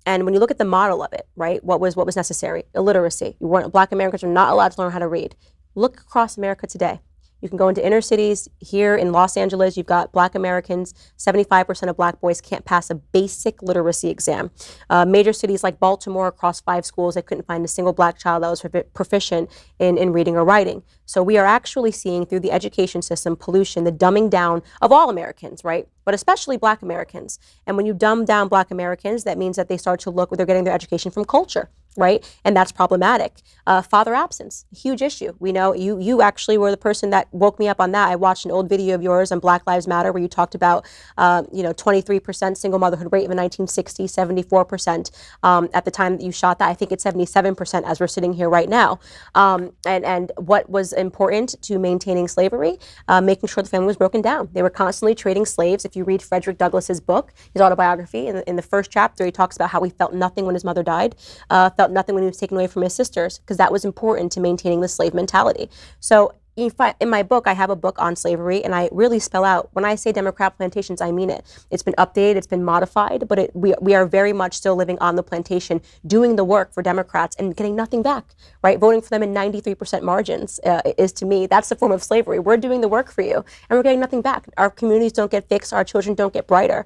And when you look at the model of it, right, what was necessary? Illiteracy. Black Americans were not allowed to learn how to read. Look across America today. You can go into inner cities. Here in Los Angeles, you've got Black Americans. 75% of Black boys can't pass a basic literacy exam. Major cities like Baltimore, across 5 schools, they couldn't find a single Black child that was proficient in reading or writing. So we are actually seeing through the education system pollution, the dumbing down of all Americans, right? But especially Black Americans. And when you dumb down Black Americans, that means that they start to look, they're getting their education from culture, right? And that's problematic. Father absence, a huge issue. We know you actually were the person that woke me up on that. I watched an old video of yours on Black Lives Matter where you talked about, 23% single motherhood rate in the 1960s, 74% at the time that you shot that. I think it's 77% as we're sitting here right now. And what was important to maintaining slavery, making sure the family was broken down. They were constantly trading slaves. If you read Frederick Douglass's book, his autobiography, in the first chapter, he talks about how he felt nothing when his mother died, felt nothing when he was taken away from his sisters, because that was important to maintaining the slave mentality. So in my book, I have a book on slavery, and I really spell out, when I say Democrat plantations, I mean it. It's been updated, it's been modified, but we are very much still living on the plantation, doing the work for Democrats and getting nothing back, right? Voting for them in 93% margins is, to me, that's the form of slavery. We're doing the work for you, and we're getting nothing back. Our communities don't get fixed, our children don't get brighter.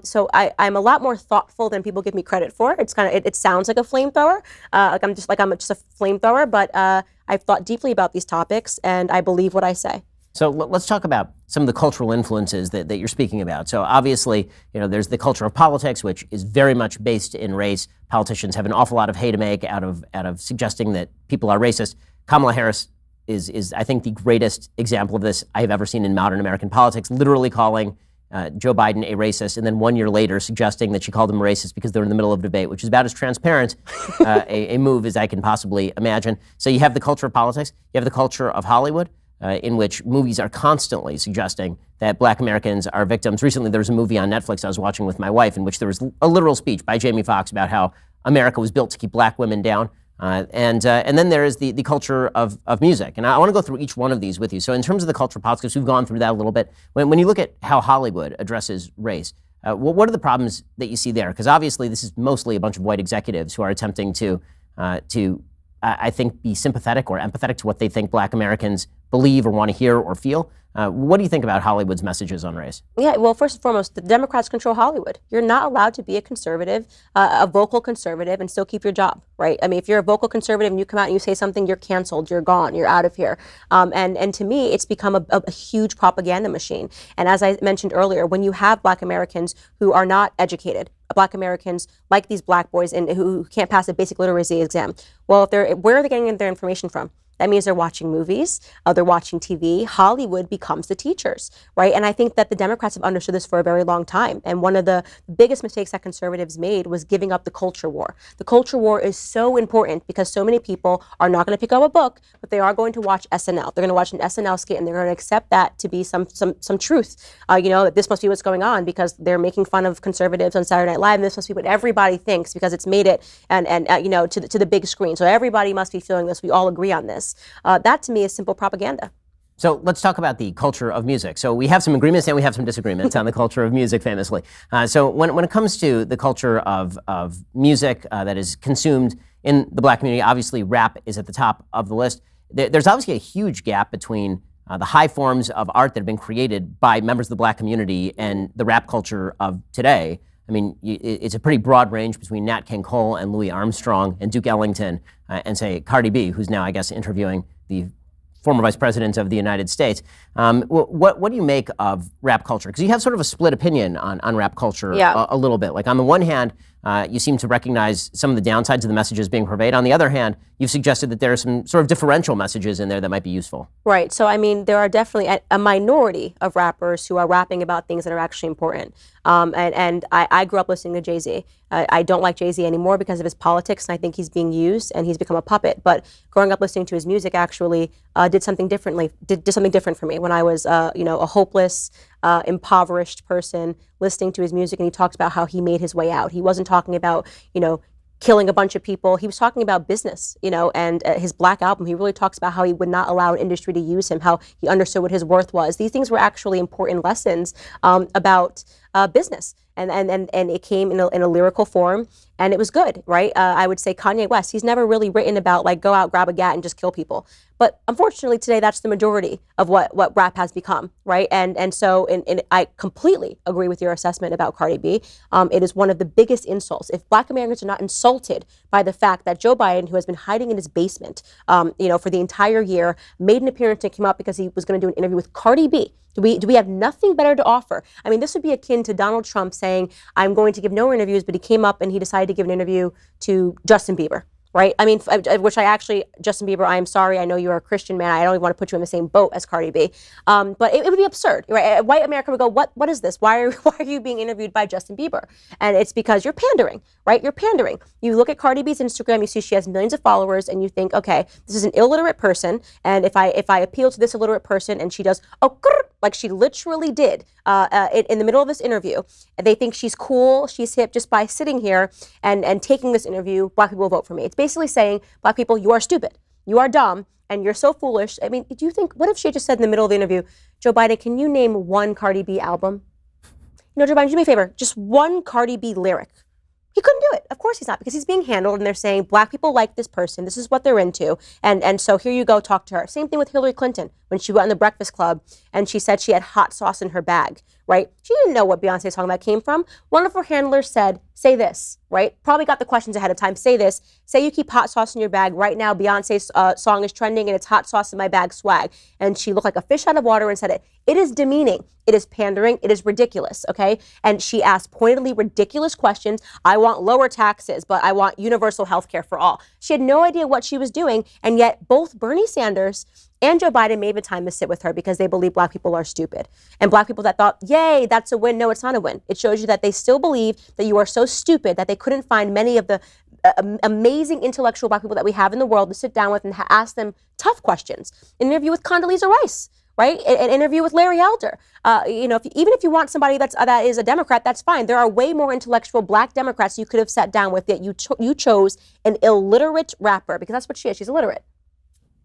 So I'm a lot more thoughtful than people give me credit for. It's kind of, it sounds like a flamethrower, I'm just a flamethrower, but I've thought deeply about these topics, and I believe what I say. So let's talk about some of the cultural influences that you're speaking about. So obviously, there's the culture of politics, which is very much based in race. Politicians have an awful lot of hay to make out of suggesting that people are racist. Kamala Harris is I think, the greatest example of this I have ever seen in modern American politics, literally calling Joe Biden a racist, and then 1 year later suggesting that she called him a racist because they were in the middle of a debate, which is about as transparent a move as I can possibly imagine. So you have the culture of politics, you have the culture of Hollywood, in which movies are constantly suggesting that Black Americans are victims. Recently, there was a movie on Netflix I was watching with my wife in which there was a literal speech by Jamie Foxx about how America was built to keep Black women down. And then there is the culture of music. And I want to go through each one of these with you. So in terms of the culture of politics, we've gone through that a little bit. When you look at how Hollywood addresses race, what are the problems that you see there? Because obviously this is mostly a bunch of white executives who are attempting to I think, be sympathetic or empathetic to what they think Black Americans believe or want to hear or feel. What do you think about Hollywood's messages on race? Yeah, well, first and foremost, the Democrats control Hollywood. You're not allowed to be a conservative, a vocal conservative, and still keep your job, right? I mean, if you're a vocal conservative and you come out and you say something, you're canceled, you're gone, you're out of here. And to me, it's become a huge propaganda machine. And as I mentioned earlier, when you have Black Americans who are not educated, Black Americans like these Black boys and who can't pass a basic literacy exam, well, where are they getting their information from? That means they're watching movies, they're watching TV. Hollywood becomes the teachers, right? And I think that the Democrats have understood this for a very long time. And one of the biggest mistakes that conservatives made was giving up the culture war. The culture war is so important because so many people are not going to pick up a book, but they are going to watch SNL. They're going to watch an SNL skit and they're going to accept that to be some truth. That this must be what's going on because they're making fun of conservatives on Saturday Night Live. And this must be what everybody thinks because it's made it to the big screen. So everybody must be feeling this. We all agree on this. That to me is simple propaganda. So let's talk about the culture of music. So we have some agreements and we have some disagreements on the culture of music, famously. So when it comes to the culture of music that is consumed in the Black community, obviously rap is at the top of the list. There's obviously a huge gap between the high forms of art that have been created by members of the Black community and the rap culture of today. I mean, it's a pretty broad range between Nat King Cole and Louis Armstrong and Duke Ellington and, say, Cardi B, who's now, I guess, interviewing the former vice president of the United States. What do you make of rap culture? Because you have sort of a split opinion on rap culture a little bit. Like, on the one hand, You seem to recognize some of the downsides of the messages being purveyed. On the other hand, you've suggested that there are some sort of differential messages in there that might be useful. Right. So, I mean, there are definitely a minority of rappers who are rapping about things that are actually important. And I grew up listening to Jay-Z. I don't like Jay-Z anymore because of his politics, and I think he's being used and he's become a puppet. But growing up listening to his music actually did something different for me when I was, a hopeless, impoverished person listening to his music, and he talked about how he made his way out. He wasn't talking about, killing a bunch of people. He was talking about business, and his Black album, he really talks about how he would not allow an industry to use him, how he understood what his worth was. These things were actually important lessons about business. And it came in a lyrical form, and it was good, right? I would say Kanye West, he's never really written about like go out, grab a gat, and just kill people. But unfortunately today, that's the majority of what rap has become, right? And so I completely agree with your assessment about Cardi B. It is one of the biggest insults. If Black Americans are not insulted by the fact that Joe Biden, who has been hiding in his basement, for the entire year, made an appearance and came out because he was going to do an interview with Cardi B. Do we have nothing better to offer? I mean, this would be akin to Donald Trump saying, I'm going to give no interviews, but he came up and he decided to give an interview to Justin Bieber, right? I mean, Justin Bieber, I'm sorry, I know you're a Christian man. I don't even want to put you in the same boat as Cardi B. But it would be absurd, right? White America would go, what is this? Why are you being interviewed by Justin Bieber? And it's because you're pandering, right? You're pandering. You look at Cardi B's Instagram, you see she has millions of followers, and you think, okay, this is an illiterate person, and if I appeal to this illiterate person and she does, like she literally did in the middle of this interview, and they think she's cool, she's hip just by sitting here and taking this interview, Black people will vote for me. It's basically saying, Black people, you are stupid, you are dumb, and you're so foolish. I mean, do you think, what if she just said in the middle of the interview, Joe Biden, can you name one Cardi B album? Joe Biden, do me a favor, just one Cardi B lyric. He couldn't do it. Of course he's not, because he's being handled and they're saying Black people like this person. This is what they're into. And so here you go, talk to her. Same thing with Hillary Clinton when she went on the Breakfast Club and she said she had hot sauce in her bag, right? She didn't know what Beyonce's talking about came from. One of her handlers said, say this, right? Probably got the questions ahead of time. Say this. Say you keep hot sauce in your bag. Right now, Beyonce's song is trending and it's hot sauce in my bag swag. And she looked like a fish out of water and said it. It is demeaning. It is pandering. It is ridiculous, okay? And she asked pointedly ridiculous questions. I want lower taxes, but I want universal health care for all. She had no idea what she was doing. And yet both Bernie Sanders and Joe Biden made the time to sit with her because they believe Black people are stupid. And Black people that thought, yay, that's a win. No, it's not a win. It shows you that they still believe that you are so stupid that they couldn't find many of the amazing intellectual Black people that we have in the world to sit down with and ask them tough questions. An interview with Condoleezza Rice, right? An interview with Larry Elder. Even if you want somebody that is a Democrat, that's fine. There are way more intellectual Black Democrats you could have sat down with, yet you chose an illiterate rapper because that's what she is. She's illiterate.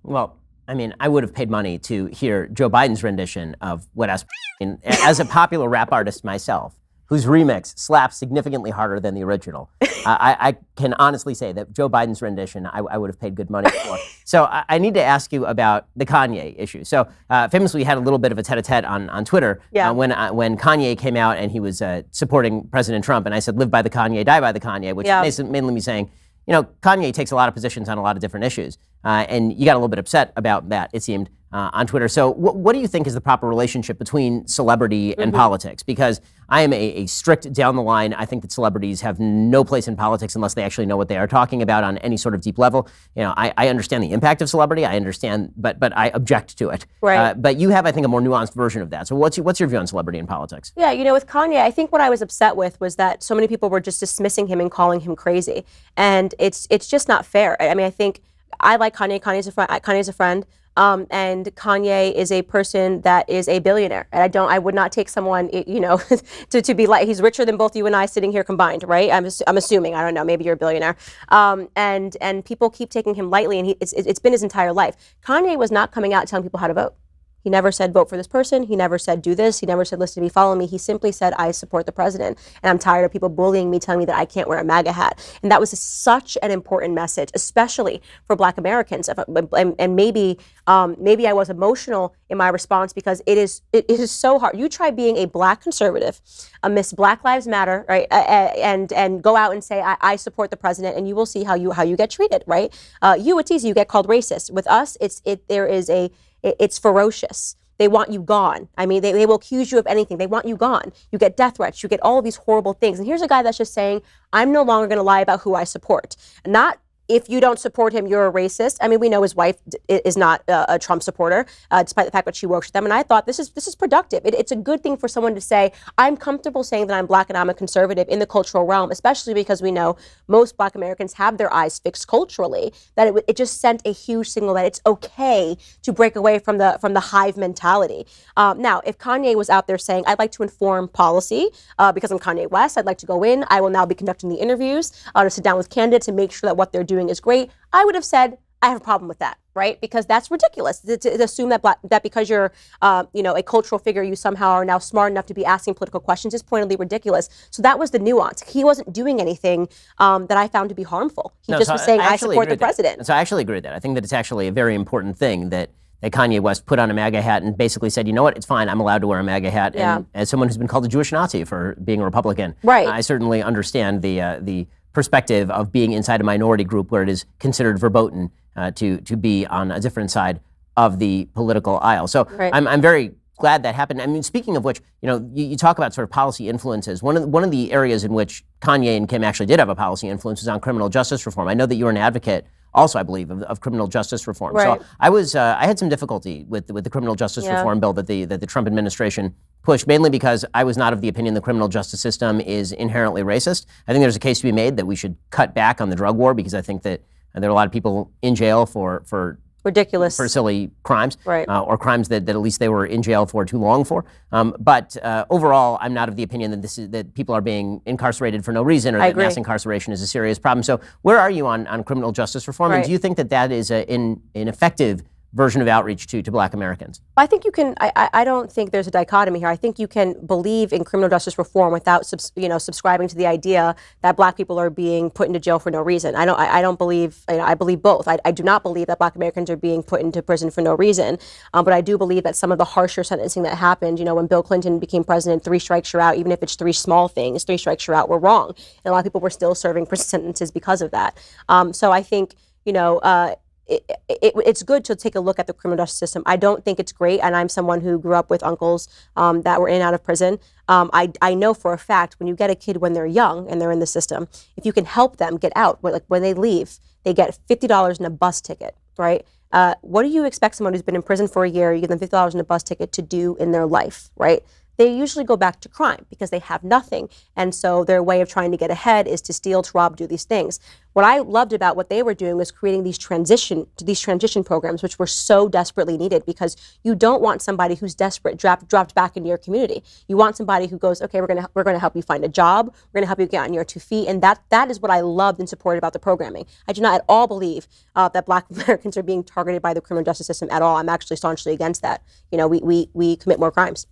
Well, I mean, I would have paid money to hear Joe Biden's rendition of what as a popular rap artist myself, whose remix slaps significantly harder than the original. I can honestly say that Joe Biden's rendition, I would have paid good money for. So I need to ask you about the Kanye issue. So famously, we had a little bit of a tete-a-tete on Twitter when Kanye came out and he was supporting President Trump. And I said, live by the Kanye, die by the Kanye, which is mainly me saying, Kanye takes a lot of positions on a lot of different issues. And you got a little bit upset about that, it seemed, on Twitter. So what do you think is the proper relationship between celebrity and politics? Because I am a strict down the line. I think that celebrities have no place in politics unless they actually know what they are talking about on any sort of deep level. I understand the impact of celebrity. I understand, but I object to it. Right. But you have, I think, a more nuanced version of that. So what's your view on celebrity and politics? Yeah, with Kanye, I think what I was upset with was that so many people were just dismissing him and calling him crazy. And it's just not fair. I mean, I think I like Kanye. Kanye's a friend. And Kanye is a person that is a billionaire. And I would not take someone, to be like, he's richer than both you and I sitting here combined, right? I'm assuming, I don't know, maybe you're a billionaire. And people keep taking him lightly, and it's been his entire life. Kanye was not coming out telling people how to vote. He never said, vote for this person. He never said, do this. He never said, listen to me, follow me. He simply said, I support the president. And I'm tired of people bullying me, telling me that I can't wear a MAGA hat. And that was such an important message, especially for Black Americans. And maybe I was emotional in my response because it is so hard. You try being a Black conservative amidst Black Lives Matter, right? And go out and say, I support the president, and you will see how you get treated, right? It's easy. You get called racist. With us, it's ferocious. they want you gone. I mean, they will accuse you of anything. They want you gone. You get death threats. You get all of these horrible things. And here's a guy that's just saying, I'm no longer going to lie about who I support. Not if you don't support him, you're a racist. I mean, we know his wife is not a Trump supporter, despite the fact that she works with them. And I thought this is productive. It's a good thing for someone to say, I'm comfortable saying that I'm black and I'm a conservative in the cultural realm, especially because we know most black Americans have their eyes fixed culturally, that it just sent a huge signal that it's okay to break away from the hive mentality. Now, if Kanye was out there saying, I'd like to inform policy because I'm Kanye West, I'd like to go in, I will now be conducting the interviews to sit down with candidates and make sure that what they're doing is great, I would have said, I have a problem with that, right? Because that's ridiculous to assume that because you're, a cultural figure, you somehow are now smart enough to be asking political questions is pointedly ridiculous. So that was the nuance. He wasn't doing anything that I found to be harmful. He was saying, I support the president. So I actually agree with that. I think that it's actually a very important thing that Kanye West put on a MAGA hat and basically said, you know what, it's fine, I'm allowed to wear a MAGA hat. Yeah. And as someone who's been called a Jewish Nazi for being a Republican, right. I certainly understand the perspective of being inside a minority group where it is considered verboten to be on a different side of the political aisle. So right. I'm very glad that happened. I mean, speaking of which, you talk about sort of policy influences. One of the areas in which Kanye and Kim actually did have a policy influence was on criminal justice reform. I know that you were an advocate also, I believe, of criminal justice reform. Right. So I had some difficulty with the criminal justice reform bill that the Trump administration pushed, mainly because I was not of the opinion the criminal justice system is inherently racist. I think there's a case to be made that we should cut back on the drug war because I think that there are a lot of people in jail for ridiculous, for silly crimes, right. Or crimes that at least they were in jail for too long for. But overall, I'm not of the opinion that people are being incarcerated for no reason, or that mass incarceration is a serious problem. So where are you on criminal justice reform? Right. And do you think that is an effective version of outreach to black Americans? I think you can, I don't think there's a dichotomy here. I think you can believe in criminal justice reform without, subscribing to the idea that black people are being put into jail for no reason. I don't believe, I believe both. I do not believe that black Americans are being put into prison for no reason. But I do believe that some of the harsher sentencing that happened, when Bill Clinton became president, 3 strikes you're out, even if it's 3 small things, 3 strikes you're out, were wrong. And a lot of people were still serving prison sentences because of that. So I think, it's good to take a look at the criminal justice system. I don't think it's great, and I'm someone who grew up with uncles that were in and out of prison. I know for a fact when you get a kid when they're young and they're in the system, if you can help them get out, like when they leave, they get $50 in a bus ticket, right? What do you expect someone who's been in prison for a year, you give them $50 in a bus ticket to do in their life, right? They usually go back to crime because they have nothing. And so their way of trying to get ahead is to steal, to rob, do these things. What I loved about what they were doing was creating these transition programs, which were so desperately needed, because you don't want somebody who's desperate dropped back into your community. You want somebody who goes, okay, we're gonna help you find a job, we're gonna help you get on your 2 feet, and that is what I loved and supported about the programming. I do not at all believe that black Americans are being targeted by the criminal justice system at all. I'm actually staunchly against that. We commit more crimes.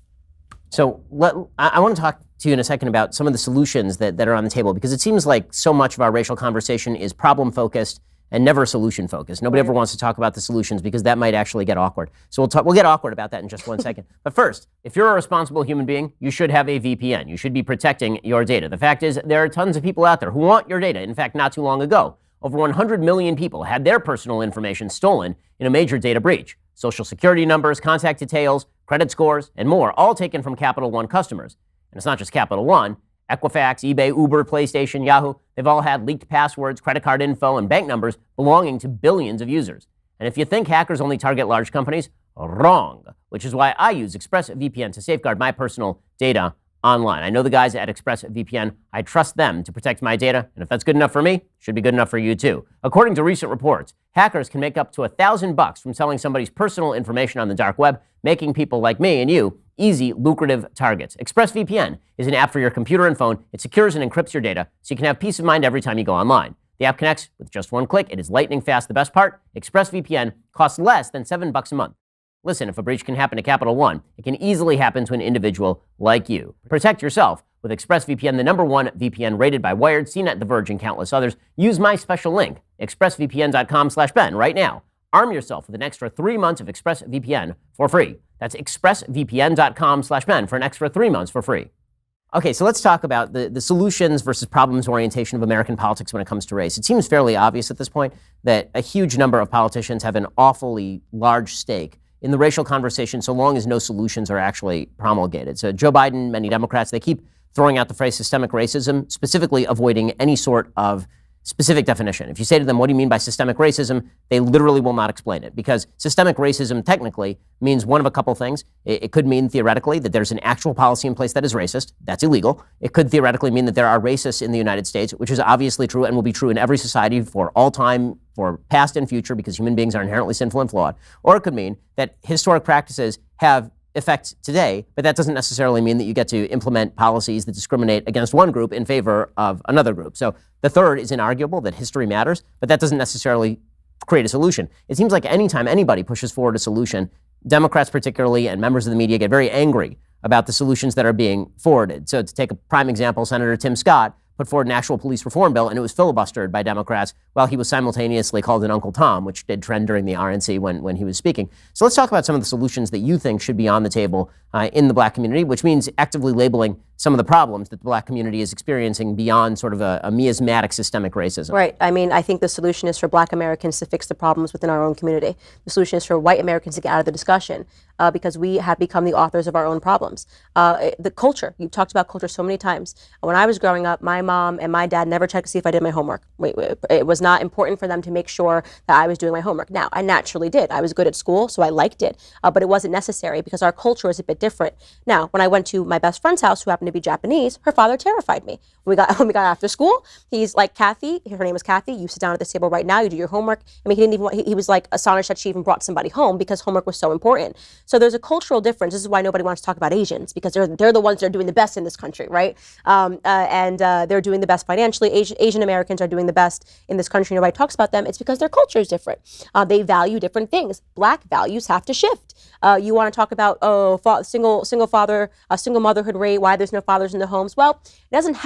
So I want to talk to you in a second about some of the solutions that are on the table, because it seems like so much of our racial conversation is problem-focused and never solution-focused. Nobody ever wants to talk about the solutions because that might actually get awkward. So we'll get awkward about that in just one second. But first, if you're a responsible human being, you should have a VPN. You should be protecting your data. The fact is, there are tons of people out there who want your data. In fact, not too long ago, over 100 million people had their personal information stolen in a major data breach. Social security numbers, contact details, credit scores, and more, all taken from Capital One customers. And it's not just Capital One. Equifax, eBay, Uber, PlayStation, Yahoo, they've all had leaked passwords, credit card info, and bank numbers belonging to billions of users. And if you think hackers only target large companies, wrong. Which is why I use Expressvpn to safeguard my personal data online. I know the guys at Expressvpn. I trust them to protect my data, and if that's good enough for me, it should be good enough for you too. According to recent reports, hackers can make up to $1,000 from selling somebody's personal information on the dark web, making people like me and you easy, lucrative targets. Expressvpn is an app for your computer and phone. It secures and encrypts your data so you can have peace of mind every time you go online. The app connects with just one click. It is lightning fast. The best part, Expressvpn costs less than $7 a month. Listen, if a breach can happen to Capital One, it can easily happen to an individual like you. Protect yourself with Expressvpn, the #1 VPN rated by Wired, CNET, The Verge, and countless others. Use my special link, expressvpn.com/Ben, right now. Arm yourself with an extra 3 months of Expressvpn for free. That's expressvpn.com/Ben for an extra 3 months for free. Okay, so let's talk about the solutions versus problems orientation of American politics when it comes to race. It seems fairly obvious at this point that a huge number of politicians have an awfully large stake in the racial conversation so long as no solutions are actually promulgated. So Joe Biden, many Democrats, they keep throwing out the phrase systemic racism, specifically avoiding any sort of specific definition. If you say to them, what do you mean by systemic racism? They literally will not explain it, because systemic racism technically means one of a couple things. It could mean theoretically that there's an actual policy in place that is racist. That's illegal. It could theoretically mean that there are racists in the United States, which is obviously true and will be true in every society for all time, for past and future, because human beings are inherently sinful and flawed. Or it could mean that historic practices have effect today, but that doesn't necessarily mean that you get to implement policies that discriminate against one group in favor of another group. So the third is inarguable, that history matters, but that doesn't necessarily create a solution. It seems like anytime anybody pushes forward a solution, Democrats particularly and members of the media get very angry about the solutions that are being forwarded. So to take a prime example, Senator Tim Scott put forward an actual police reform bill, and it was filibustered by Democrats while he was simultaneously called an Uncle Tom, which did trend during the RNC when he was speaking. So let's talk about some of the solutions that you think should be on the table in the black community, which means actively labeling some of the problems that the black community is experiencing beyond sort of a miasmatic systemic racism. Right. I mean, I think the solution is for black Americans to fix the problems within our own community. The solution is for white Americans to get out of the discussion because we have become the authors of our own problems. The culture, you've talked about culture so many times. When I was growing up, my mom and my dad never checked to see if I did my homework. It was not important for them to make sure that I was doing my homework. Now, I naturally did. I was good at school, so I liked it, but it wasn't necessary because our culture is a bit different. Now, when I went to my best friend's house, who happened to be Japanese, her father terrified me. When we got after school, he's like, Kathy, her name was Kathy, you sit down at this table right now, you do your homework. I mean, he was like astonished that she even brought somebody home because homework was so important. So there's a cultural difference. This is why nobody wants to talk about Asians, because they're the ones that are doing the best in this country, right? And they're doing the best financially. Asian Americans are doing the best in this country. Nobody talks about them. It's because their culture is different. They value different things. Black values have to shift. You want to talk about single motherhood rate, why there's no fathers in the homes. Well, it doesn't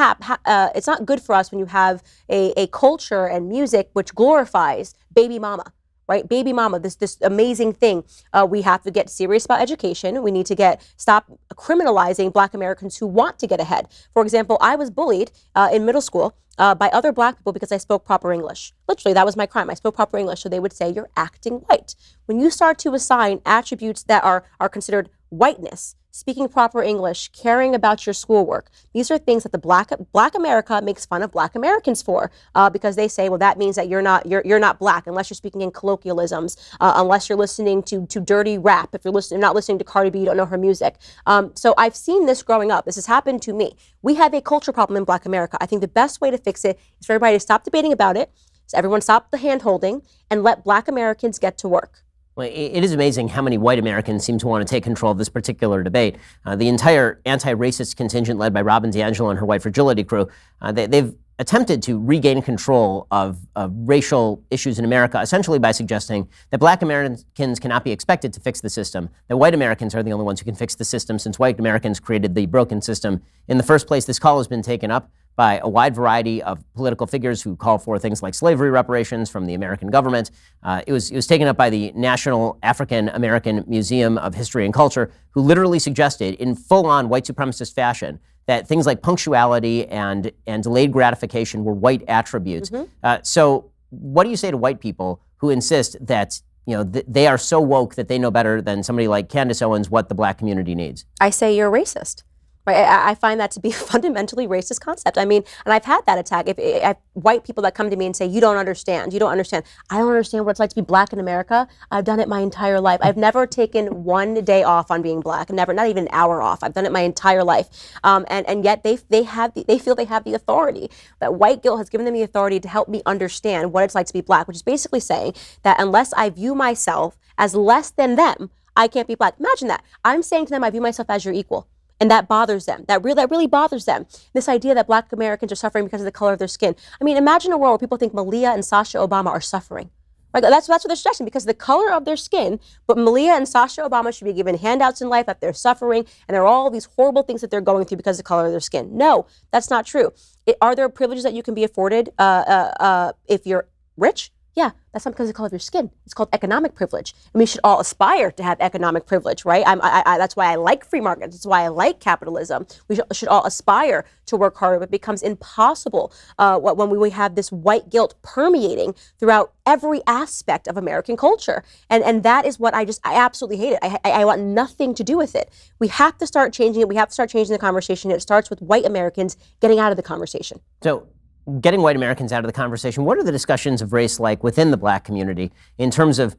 it's not good for us when you have a culture and music which glorifies baby mama. Right, baby mama, this amazing thing. We have to get serious about education. We need to stop criminalizing black Americans who want to get ahead. For example, I was bullied in middle school by other black people because I spoke proper English. Literally, that was my crime. I spoke proper English. So they would say, you're acting white. When you start to assign attributes that are considered whiteness, speaking proper English, caring about your schoolwork, these are things that the Black America makes fun of Black Americans for, because they say, well, that means that you're not Black unless you're speaking in colloquialisms, unless you're listening to dirty rap. If you're not listening to Cardi B, you don't know her music. So I've seen this growing up. This has happened to me. We have a culture problem in Black America. I think the best way to fix it is for everybody to stop debating about it, so everyone stop the hand holding, and let Black Americans get to work. Well, it is amazing how many white Americans seem to want to take control of this particular debate. The entire anti-racist contingent led by Robin DiAngelo and her white fragility crew, they've attempted to regain control of racial issues in America, essentially by suggesting that black Americans cannot be expected to fix the system, that white Americans are the only ones who can fix the system since white Americans created the broken system in the first place. This call has been taken up by a wide variety of political figures who call for things like slavery reparations from the American government. It was taken up by the National African American Museum of History and Culture, who literally suggested in full-on white supremacist fashion that things like punctuality and delayed gratification were white attributes. Mm-hmm. So what do you say to white people who insist that they are so woke that they know better than somebody like Candace Owens what the black community needs? I say you're racist. Right? I find that to be a fundamentally racist concept. I mean, and I've had that attack. If white people that come to me and say, you don't understand. I don't understand what it's like to be black in America. I've done it my entire life. I've never taken one day off on being black, not even an hour off. I've done it my entire life. And yet they feel they have the authority. That white guilt has given them the authority to help me understand what it's like to be black, which is basically saying that unless I view myself as less than them, I can't be black. Imagine that. I'm saying to them, I view myself as your equal. And that bothers them. That really bothers them. This idea that black Americans are suffering because of the color of their skin. I mean, imagine a world where people think Malia and Sasha Obama are suffering. Right? That's what they're suggesting, because of the color of their skin. But Malia and Sasha Obama should be given handouts in life, that they're suffering, and there are all these horrible things that they're going through because of the color of their skin. No, that's not true. Are there privileges that you can be afforded if you're rich? Yeah, that's not because of the color of your skin. It's called economic privilege. And we should all aspire to have economic privilege, right? That's why I like free markets. That's why I like capitalism. We should all aspire to work harder, but it becomes impossible when we have this white guilt permeating throughout every aspect of American culture. And that is what I absolutely hate it. I want nothing to do with it. We have to start changing it. We have to start changing the conversation. It starts with white Americans getting out of the conversation. So, getting white Americans out of the conversation, what are the discussions of race like within the black community in terms of,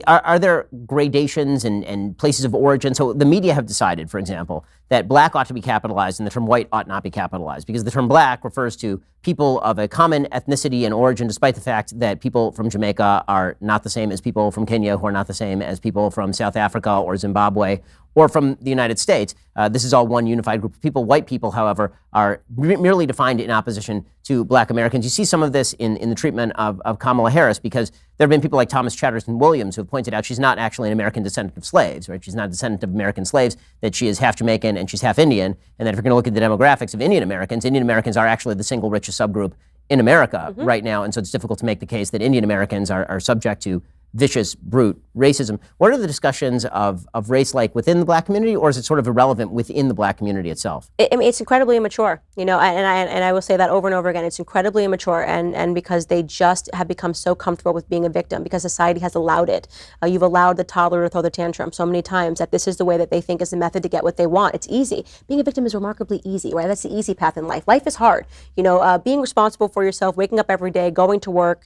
are there gradations and places of origin? So the media have decided, for example, that black ought to be capitalized and the term white ought not be capitalized because the term black refers to people of a common ethnicity and origin, despite the fact that people from Jamaica are not the same as people from Kenya, who are not the same as people from South Africa or Zimbabwe or from the United States. This is all one unified group of people. White people, however, are merely defined in opposition to black Americans. You see some of this in the treatment of Kamala Harris, because there have been people like Thomas Chatterton Williams who have pointed out she's not actually an American descendant of slaves, right? She's not a descendant of American slaves, that she is half Jamaican and she's half Indian, and that if you're going to look at the demographics of Indian Americans are actually the single richest subgroup in America right now, and so it's difficult to make the case that Indian Americans are subject to vicious, brute racism. What are the discussions of race like within the black community, or is it sort of irrelevant within the black community itself? I mean, it's incredibly immature, and I will say that over and over again. It's incredibly immature, and because they just have become so comfortable with being a victim, because society has allowed it. You've allowed the toddler to throw the tantrum so many times that this is the way that they think is the method to get what they want. It's easy. Being a victim is remarkably easy, right? That's the easy path in life. Life is hard. Being responsible for yourself, waking up every day, going to work,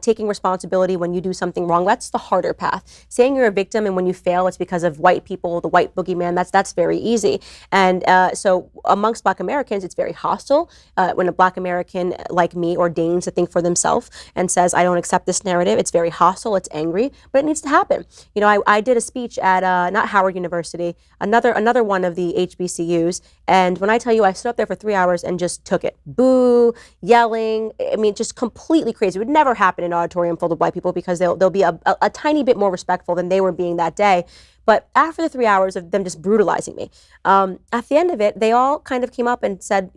taking responsibility when you do something wrong, that's the harder path. Saying you're a victim and when you fail, it's because of white people, the white boogeyman, that's very easy. And so amongst black Americans, it's very hostile when a black American like me ordains to think for themselves and says, I don't accept this narrative. It's very hostile, it's angry, but it needs to happen. I did a speech at not Howard University, another one of the HBCUs, and when I tell you I stood up there for 3 hours and just took it. Boo, yelling, I mean, just completely crazy. It would never happen in an auditorium full of white people because they'll be a tiny bit more respectful than they were being that day. But after the 3 hours of them just brutalizing me, at the end of it, they all kind of came up and said,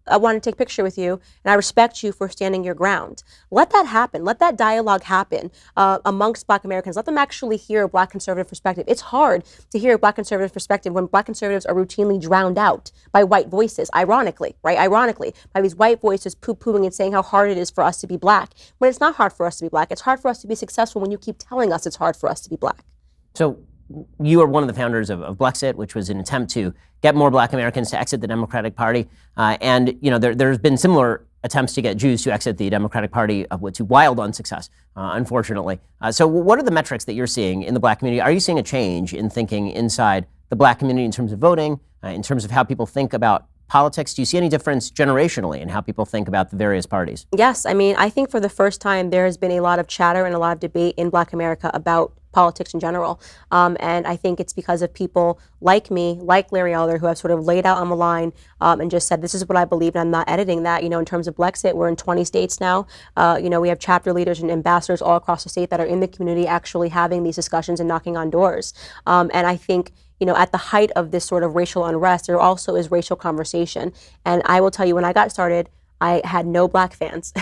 I want to take a picture with you, and I respect you for standing your ground. Let that happen. Let that dialogue happen amongst black Americans. Let them actually hear a black conservative perspective. It's hard to hear a black conservative perspective when black conservatives are routinely drowned out by white voices, ironically, right? Ironically, by these white voices poo-pooing and saying how hard it is for us to be black. When it's not hard for us to be black. It's hard for us to be successful when you keep telling us it's hard for us to be black. So you are one of the founders of Blexit, which was an attempt to get more black Americans to exit the Democratic Party. And there's been similar attempts to get Jews to exit the Democratic Party to wild unsuccess, unfortunately. So what are the metrics that you're seeing in the black community? Are you seeing a change in thinking inside the black community in terms of voting, in terms of how people think about politics? Do you see any difference generationally in how people think about the various parties? Yes. I mean, I think for the first time, there has been a lot of chatter and a lot of debate in black America about politics in general. And I think it's because of people like me, like Larry Elder, who have sort of laid out on the line and just said, this is what I believe, and I'm not editing that. In terms of Blexit, we're in 20 states now. We have chapter leaders and ambassadors all across the state that are in the community actually having these discussions and knocking on doors. And I think at the height of this sort of racial unrest, there also is racial conversation. And I will tell you, when I got started, I had no black fans.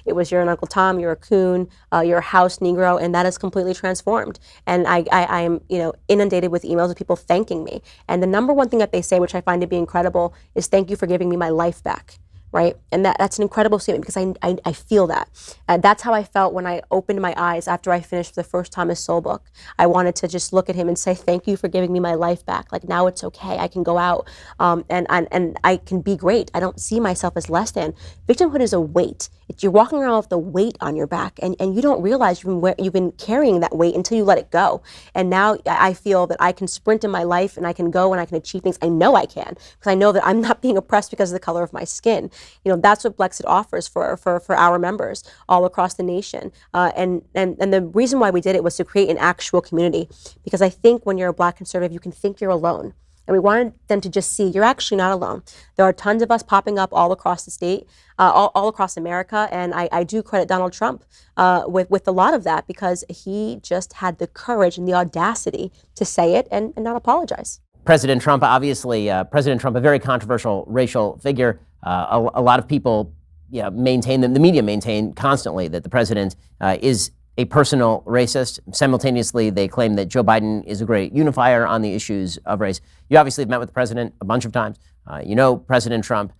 It was, you're an Uncle Tom, you're a coon, you're a house Negro, and that has completely transformed. And I am, inundated with emails of people thanking me. And the number one thing that they say, which I find to be incredible, is thank you for giving me my life back. Right? And that's an incredible statement because I feel that. That's how I felt when I opened my eyes after I finished the first Thomas Sowell book. I wanted to just look at him and say, thank you for giving me my life back. Like, now it's okay. I can go out and I can be great. I don't see myself as less than. Victimhood is a weight. You're walking around with the weight on your back and you don't realize you've been carrying that weight until you let it go. And now I feel that I can sprint in my life and I can go and I can achieve things. I know I can because I know that I'm not being oppressed because of the color of my skin. That's what Blexit offers for our members all across the nation. And the reason why we did it was to create an actual community, because I think when you're a black conservative, you can think you're alone. And we wanted them to just see you're actually not alone. There are tons of us popping up all across the state, all across America. And I do credit Donald Trump with a lot of that, because he just had the courage and the audacity to say it and not apologize. President Trump, obviously, a very controversial racial figure. A lot of people maintain, the media maintain constantly that the president is a personal racist. Simultaneously, they claim that Joe Biden is a great unifier on the issues of race. You obviously have met with the president a bunch of times. You know President Trump.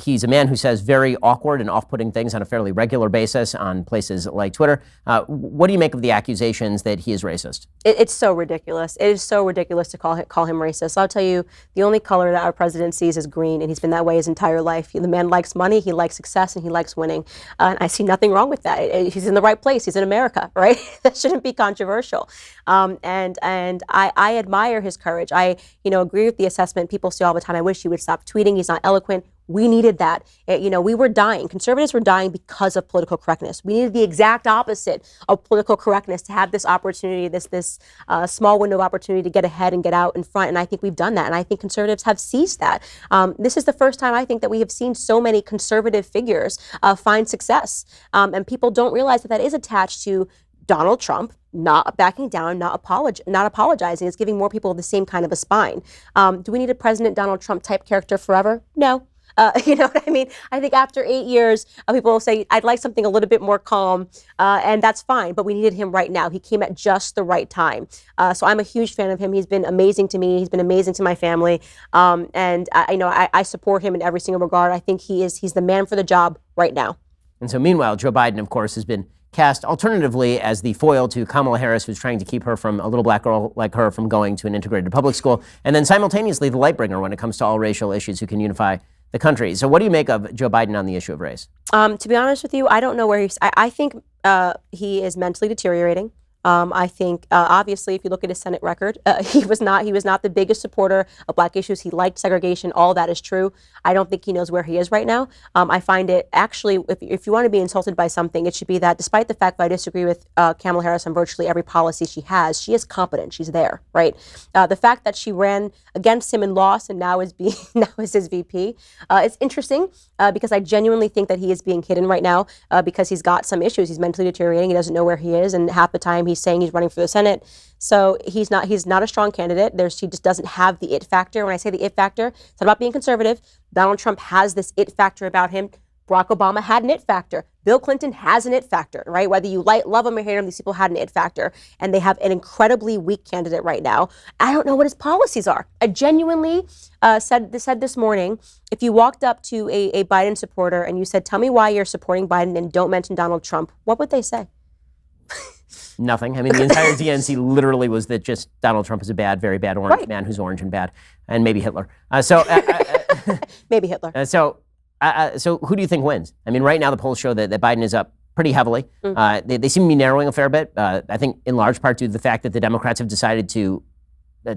He's a man who says very awkward and off-putting things on a fairly regular basis on places like Twitter. What do you make of the accusations that he is racist? It's so ridiculous. It is so ridiculous to call him racist. I'll tell you, the only color that our president sees is green, and he's been that way his entire life. The man likes money, he likes success, and he likes winning. And I see nothing wrong with that. He's in the right place. He's in America, right? That shouldn't be controversial. And I admire his courage. I agree with the assessment. People say all the time, I wish he would stop tweeting. He's not eloquent. We needed that. We were dying. Conservatives were dying because of political correctness. We needed the exact opposite of political correctness to have this opportunity, this small window of opportunity to get ahead and get out in front. And I think we've done that. And I think conservatives have seized that. This is the first time I think that we have seen so many conservative figures find success. And people don't realize that is attached to Donald Trump not backing down, not apologizing. It's giving more people the same kind of a spine. Do we need a President Donald Trump type character forever? No. You know what I mean? I think after 8 years, people will say, I'd like something a little bit more calm, and that's fine, but we needed him right now. He came at just the right time. So I'm a huge fan of him. He's been amazing to me. He's been amazing to my family. And I support him in every single regard. I think he's the man for the job right now. And so meanwhile, Joe Biden, of course, has been cast alternatively as the foil to Kamala Harris, who's trying to keep her from a little black girl like her from going to an integrated public school, and then simultaneously the light bringer when it comes to all racial issues who can unify the country. So what do you make of Joe Biden on the issue of race? To be honest with you, I don't know where I think he is mentally deteriorating. I think, obviously, if you look at his Senate record, he was not the biggest supporter of black issues. He liked segregation. All that is true. I don't think he knows where he is right now. I find it actually, if you want to be insulted by something, it should be that despite the fact that I disagree with Kamala Harris on virtually every policy she is competent. She's there, right? The fact that she ran against him and lost and now is his VP, it's interesting because I genuinely think that he is being hidden right now because he's got some issues. He's mentally deteriorating. He doesn't know where he is, and half the time he's saying he's running for the Senate. So he's not a strong candidate. He just doesn't have the it factor. When I say the it factor, it's not about being conservative. Donald Trump has this it factor about him. Barack Obama had an it factor. Bill Clinton has an it factor, right? Whether you love him or hate him, these people had an it factor. And they have an incredibly weak candidate right now. I don't know what his policies are. I genuinely said this morning, if you walked up to a Biden supporter and you said, tell me why you're supporting Biden and don't mention Donald Trump, what would they say? Nothing. I mean, the entire DNC literally was that just Donald Trump is a bad, very bad orange man who's orange and bad, and maybe Hitler. Maybe Hitler. So who do you think wins? I mean, right now the polls show that Biden is up pretty heavily. They seem to be narrowing a fair bit. I think in large part due to the fact that the Democrats have decided to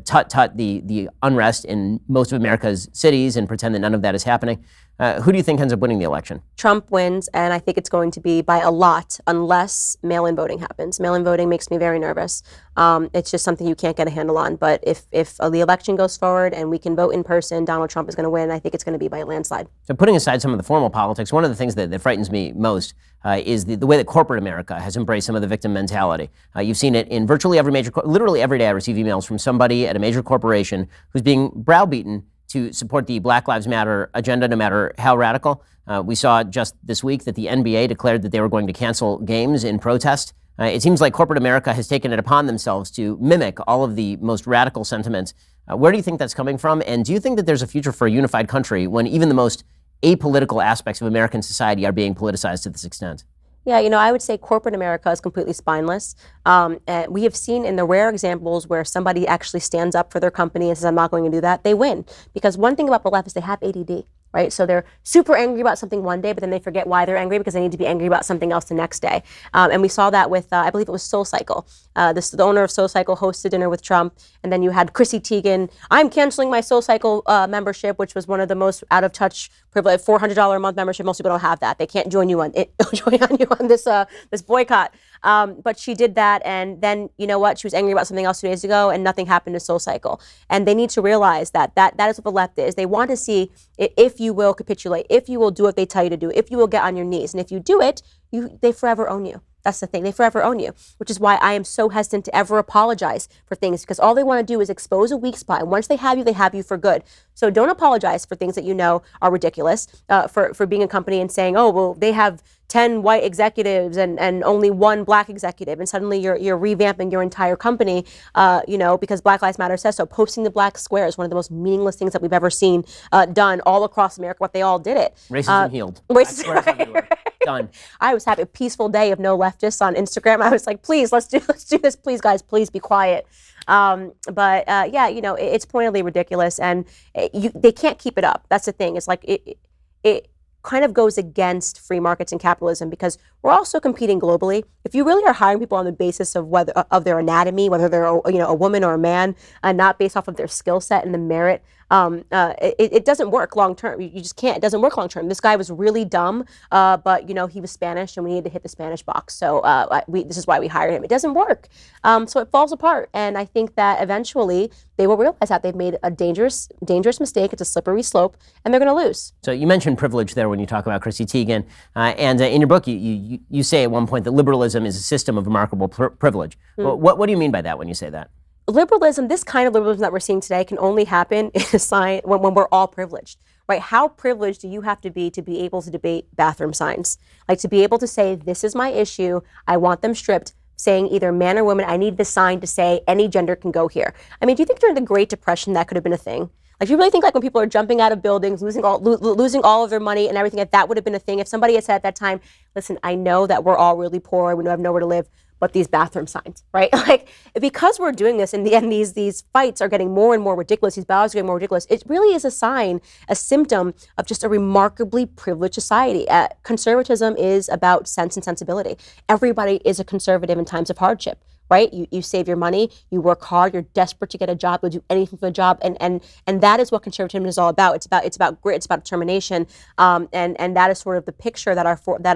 tut the unrest in most of America's cities and pretend that none of that is happening. Who do you think ends up winning the election? Trump wins, and I think it's going to be by a lot unless mail-in voting happens. Mail-in voting makes me very nervous. It's just something you can't get a handle on. But if the election goes forward and we can vote in person, Donald Trump is going to win. I think it's going to be by a landslide. So putting aside some of the formal politics, one of the things that frightens me most is the way that corporate America has embraced some of the victim mentality. You've seen it in virtually every literally every day I receive emails from somebody at a major corporation who's being browbeaten to support the Black Lives Matter agenda, no matter how radical. We saw just this week that the NBA declared that they were going to cancel games in protest. It seems like corporate America has taken it upon themselves to mimic all of the most radical sentiments. Where do you think that's coming from? And do you think that there's a future for a unified country when even the most apolitical aspects of American society are being politicized to this extent? Yeah, I would say corporate America is completely spineless. We have seen in the rare examples where somebody actually stands up for their company and says, I'm not going to do that, they win. Because one thing about the left is they have ADD, right? So they're super angry about something one day, but then they forget why they're angry because they need to be angry about something else the next day. And we saw that with, I believe it was SoulCycle. The owner of SoulCycle hosted dinner with Trump, and then you had Chrissy Teigen, I'm canceling my SoulCycle membership, which was one of the most out-of-touch privilege, $400 a month membership. Most people don't have that. They can't join you on this boycott. But she did that, and then, you know what? She was angry about something else 2 days ago, and nothing happened to SoulCycle. And they need to realize that is what the left is. They want to see if you will capitulate, if you will do what they tell you to do, if you will get on your knees. And if you do it, they forever own you. That's the thing. They forever own you, which is why I am so hesitant to ever apologize for things, because all they want to do is expose a weak spot. And once they have you for good. So don't apologize for things that you know are ridiculous, for being a company and saying, oh, well, they have 10 white executives and only one black executive, and suddenly you're revamping your entire company, because Black Lives Matter says so. Posting the black square is one of the most meaningless things that we've ever seen done all across America, but they all did it. Racism healed. Racism everywhere. Done. I was happy. A peaceful day of no leftists on Instagram. I was like, please, let's do this. Please, guys, please be quiet. It's pointedly ridiculous, and they can't keep it up. That's the thing. It's like it kind of goes against free markets and capitalism, because we're also competing globally. If you really are hiring people on the basis of whether of their anatomy, whether they're a woman or a man, not based off of their skill set and the merit, it doesn't work long term. You just can't. It doesn't work long term. This guy was really dumb, but he was Spanish, and we needed to hit the Spanish box. So this is why we hired him. It doesn't work. So it falls apart. And I think that eventually they will realize that they've made a dangerous mistake. It's a slippery slope, and they're going to lose. So you mentioned privilege there when you talk about Chrissy Teigen, and in your book you say at one point that liberalism is a system of remarkable privilege. Well, what do you mean by that when you say that? Liberalism, this kind of liberalism that we're seeing today, can only happen in a sign when we're all privileged, right? How privileged do you have to be able to debate bathroom signs? Like, to be able to say, this is my issue, I want them stripped, saying either man or woman, I need the sign to say any gender can go here. I mean, do you think during the Great Depression that could have been a thing? Like, do you really think, like, when people are jumping out of buildings, losing all of their money and everything, that would have been a thing? If somebody had said at that time, listen, I know that we're all really poor, we don't have nowhere to live, but these bathroom signs, right? Like, because we're doing this, in the end, these fights are getting more and more ridiculous, these battles are getting more ridiculous, it really is a sign, a symptom of just a remarkably privileged society. Conservatism is about sense and sensibility. Everybody is a conservative in times of hardship, right? You save your money, you work hard, you're desperate to get a job, you'll do anything for a job, and that is what conservatism is all about. It's about grit, it's about determination, and that is sort of the picture that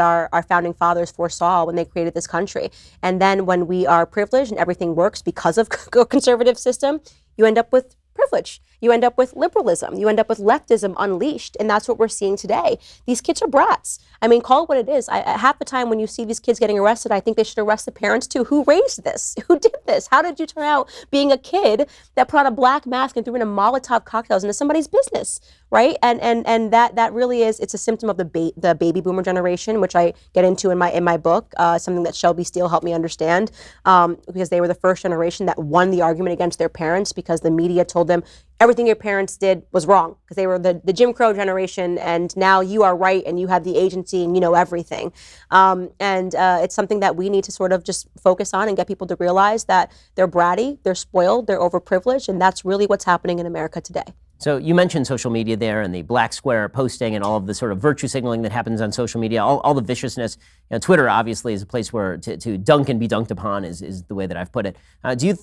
our founding fathers foresaw when they created this country. And then when we are privileged and everything works because of a conservative system, you end up with privilege. You end up with liberalism. You end up with leftism unleashed. And that's what we're seeing today. These kids are brats. I mean, call it what it is. Half the time when you see these kids getting arrested, I think they should arrest the parents too. Who raised this? Who did this? How did you turn out being a kid that put on a black mask and threw in a Molotov cocktails into somebody's business, right? And that really is, it's a symptom of the baby boomer generation, which I get into in my book, something that Shelby Steele helped me understand, because they were the first generation that won the argument against their parents because the media told them everything your parents did was wrong, because they were the Jim Crow generation, and now you are right and you have the agency and you know everything. It's something that we need to sort of just focus on and get people to realize that they're bratty, they're spoiled, they're overprivileged, and that's really what's happening in America today. So you mentioned social media there, and the black square posting and all of the sort of virtue signaling that happens on social media, all the viciousness. Twitter obviously is a place where to dunk and be dunked upon is the way that I've put it.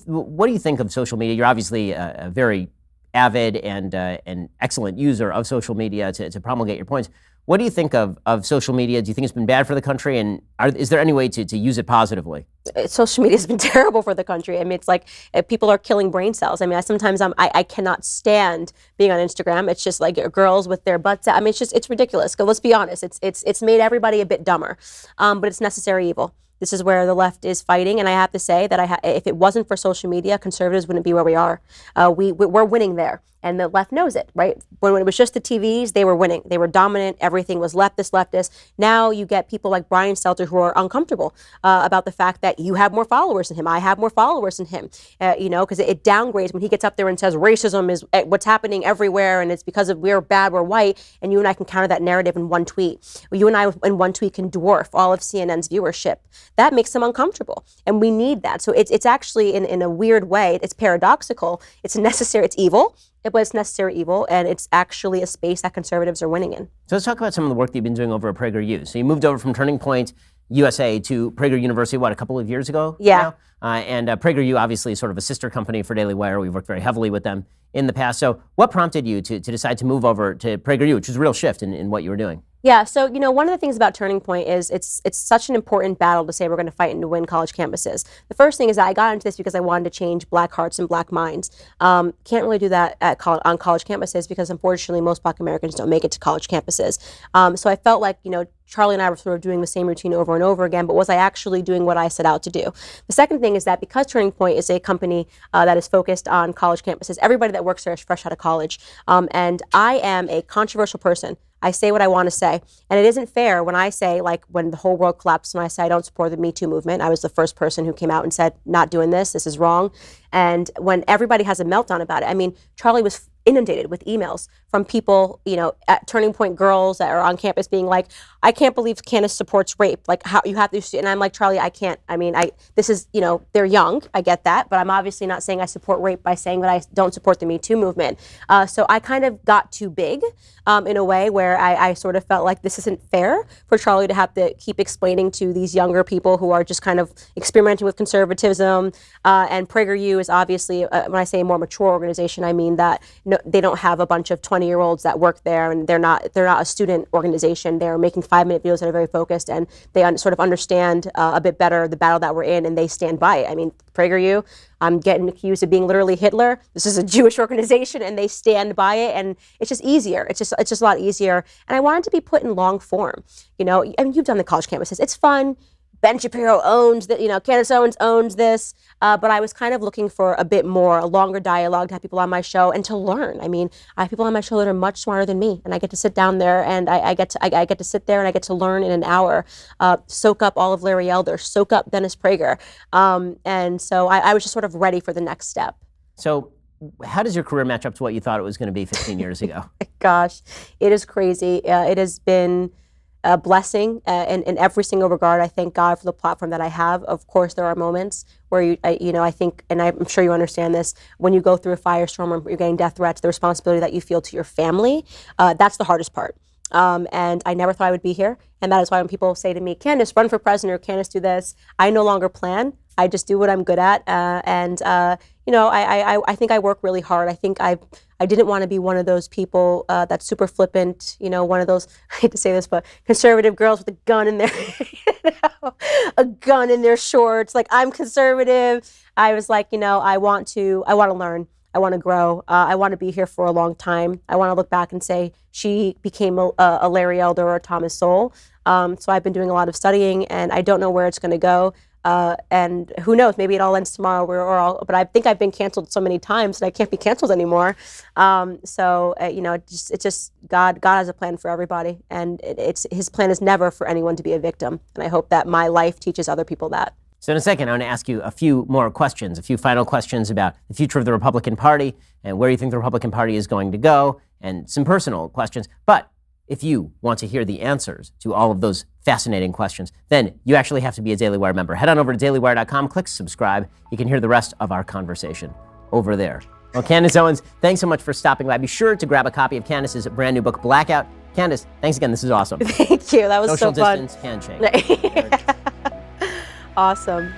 What do you think of social media? You're obviously a very avid and an excellent user of social media to promulgate your points. What do you think of social media? Do you think it's been bad for the country? And is there any way to use it positively? Social media has been terrible for the country. I mean, it's like people are killing brain cells. I mean, I cannot stand being on Instagram. It's just like girls with their butts out. I mean, it's ridiculous. Let's be honest. It's made everybody a bit dumber, but it's necessary evil. This is where the left is fighting, and I have to say that if it wasn't for social media, conservatives wouldn't be where we are. We're winning there, and the left knows it, right? When it was just the TVs, they were winning. They were dominant. Everything was leftist. Now you get people like Brian Stelter who are uncomfortable about the fact that you have more followers than him. I have more followers than him, because it downgrades when he gets up there and says racism is what's happening everywhere, and it's because of we're bad, we're white, and you and I can counter that narrative in one tweet. You and I in one tweet can dwarf all of CNN's viewership. That makes them uncomfortable, and we need that. So it's actually in a weird way, it's paradoxical. It's necessary. It's evil, but it's necessary evil, and it's actually a space that conservatives are winning in. So let's talk about some of the work that you've been doing over at PragerU. So you moved over from Turning Point USA to Prager University, a couple of years ago? Yeah. And PragerU obviously is sort of a sister company for Daily Wire. We've worked very heavily with them in the past. So what prompted you to decide to move over to PragerU, which is a real shift in what you were doing? Yeah, so one of the things about Turning Point is it's such an important battle to say we're going to fight and to win college campuses. The first thing is that I got into this because I wanted to change black hearts and black minds. Can't really do that on college campuses because unfortunately most black Americans don't make it to college campuses. So I felt like Charlie and I were sort of doing the same routine over and over again, but was I actually doing what I set out to do? The second thing is that because Turning Point is a company that is focused on college campuses, everybody that works there is fresh out of college. And I am a controversial person. I say what I want to say. And it isn't fair when I say, like, when the whole world collapsed and I say I don't support the Me Too movement. I was the first person who came out and said, not doing this is wrong. And when everybody has a meltdown about it, I mean, Charlie was inundated with emails from people, at Turning Point girls that are on campus being like, I can't believe Candace supports rape. Like, how you have to, and I'm like, Charlie, I can't. I mean, this is, they're young. I get that. But I'm obviously not saying I support rape by saying that I don't support the Me Too movement. So I kind of got too big in a way where I sort of felt like this isn't fair for Charlie to have to keep explaining to these younger people who are just kind of experimenting with conservatism. And PragerU is obviously, when I say a more mature organization, I mean that they don't have a bunch of 20-year-olds that work there, and they're not a student organization. They're making 5-minute videos that are very focused, and they sort of understand a bit better the battle that we're in, and they stand by it. I mean, PragerU, I'm getting accused of being literally Hitler. This is a Jewish organization, and they stand by it, and it's just easier. It's just a lot easier. And I wanted to be put in long form. I mean, you've done the college campuses. It's fun. Ben Shapiro owns that, Candace Owens owns this, but I was kind of looking for a bit more, a longer dialogue to have people on my show and to learn. I mean, I have people on my show that are much smarter than me, and I get to sit down there and I get to sit there and I get to learn in an hour, soak up all of Larry Elder, soak up Dennis Prager, and so I was just sort of ready for the next step. So how does your career match up to what you thought it was going to be 15 years ago? Gosh, it is crazy. It has been a blessing in every single regard. I thank God for the platform that I have. Of course, there are moments where I think, and I'm sure you understand this, when you go through a firestorm or you're getting death threats, the responsibility that you feel to your family, that's the hardest part. And I never thought I would be here. And that is why when people say to me, Candace, run for president, or Candace, do this, I no longer plan. I just do what I'm good at. I think I work really hard. I think I didn't want to be one of those people that's super flippant, one of those, I hate to say this, but conservative girls with a gun in their, a gun in their shorts. Like, I'm conservative. I was like, I want to learn. I want to grow. I want to be here for a long time. I want to look back and say she became a Larry Elder or a Thomas Sowell. So I've been doing a lot of studying, and I don't know where it's going to go. And who knows? Maybe it all ends tomorrow. But I think I've been canceled so many times that I can't be canceled anymore. It's just God. God has a plan for everybody, and His plan is never for anyone to be a victim. And I hope that my life teaches other people that. So in a second, I want to ask you a few more questions, a few final questions about the future of the Republican Party and where you think the Republican Party is going to go, and some personal questions. But if you want to hear the answers to all of those fascinating questions, then you actually have to be a Daily Wire member. Head on over to dailywire.com, click subscribe. You can hear the rest of our conversation over there. Well, Candace Owens, thanks so much for stopping by. Be sure to grab a copy of Candace's brand new book, Blackout. Candace, thanks again. This is awesome. Thank you. That was Social so fun. distance handshake. Awesome.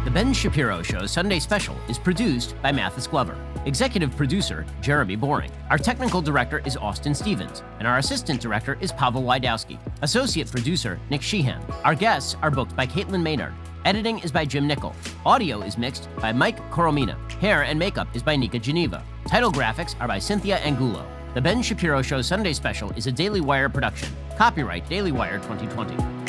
The Ben Shapiro Show's Sunday Special is produced by Mathis Glover. Executive producer, Jeremy Boring. Our technical director is Austin Stevens, and our assistant director is Pavel Wydowski. Associate producer, Nick Sheehan. Our guests are booked by Caitlin Maynard. Editing is by Jim Nickel. Audio is mixed by Mike Coromina. Hair and makeup is by Nika Geneva. Title graphics are by Cynthia Angulo. The Ben Shapiro Show Sunday Special is a Daily Wire production. Copyright Daily Wire 2020.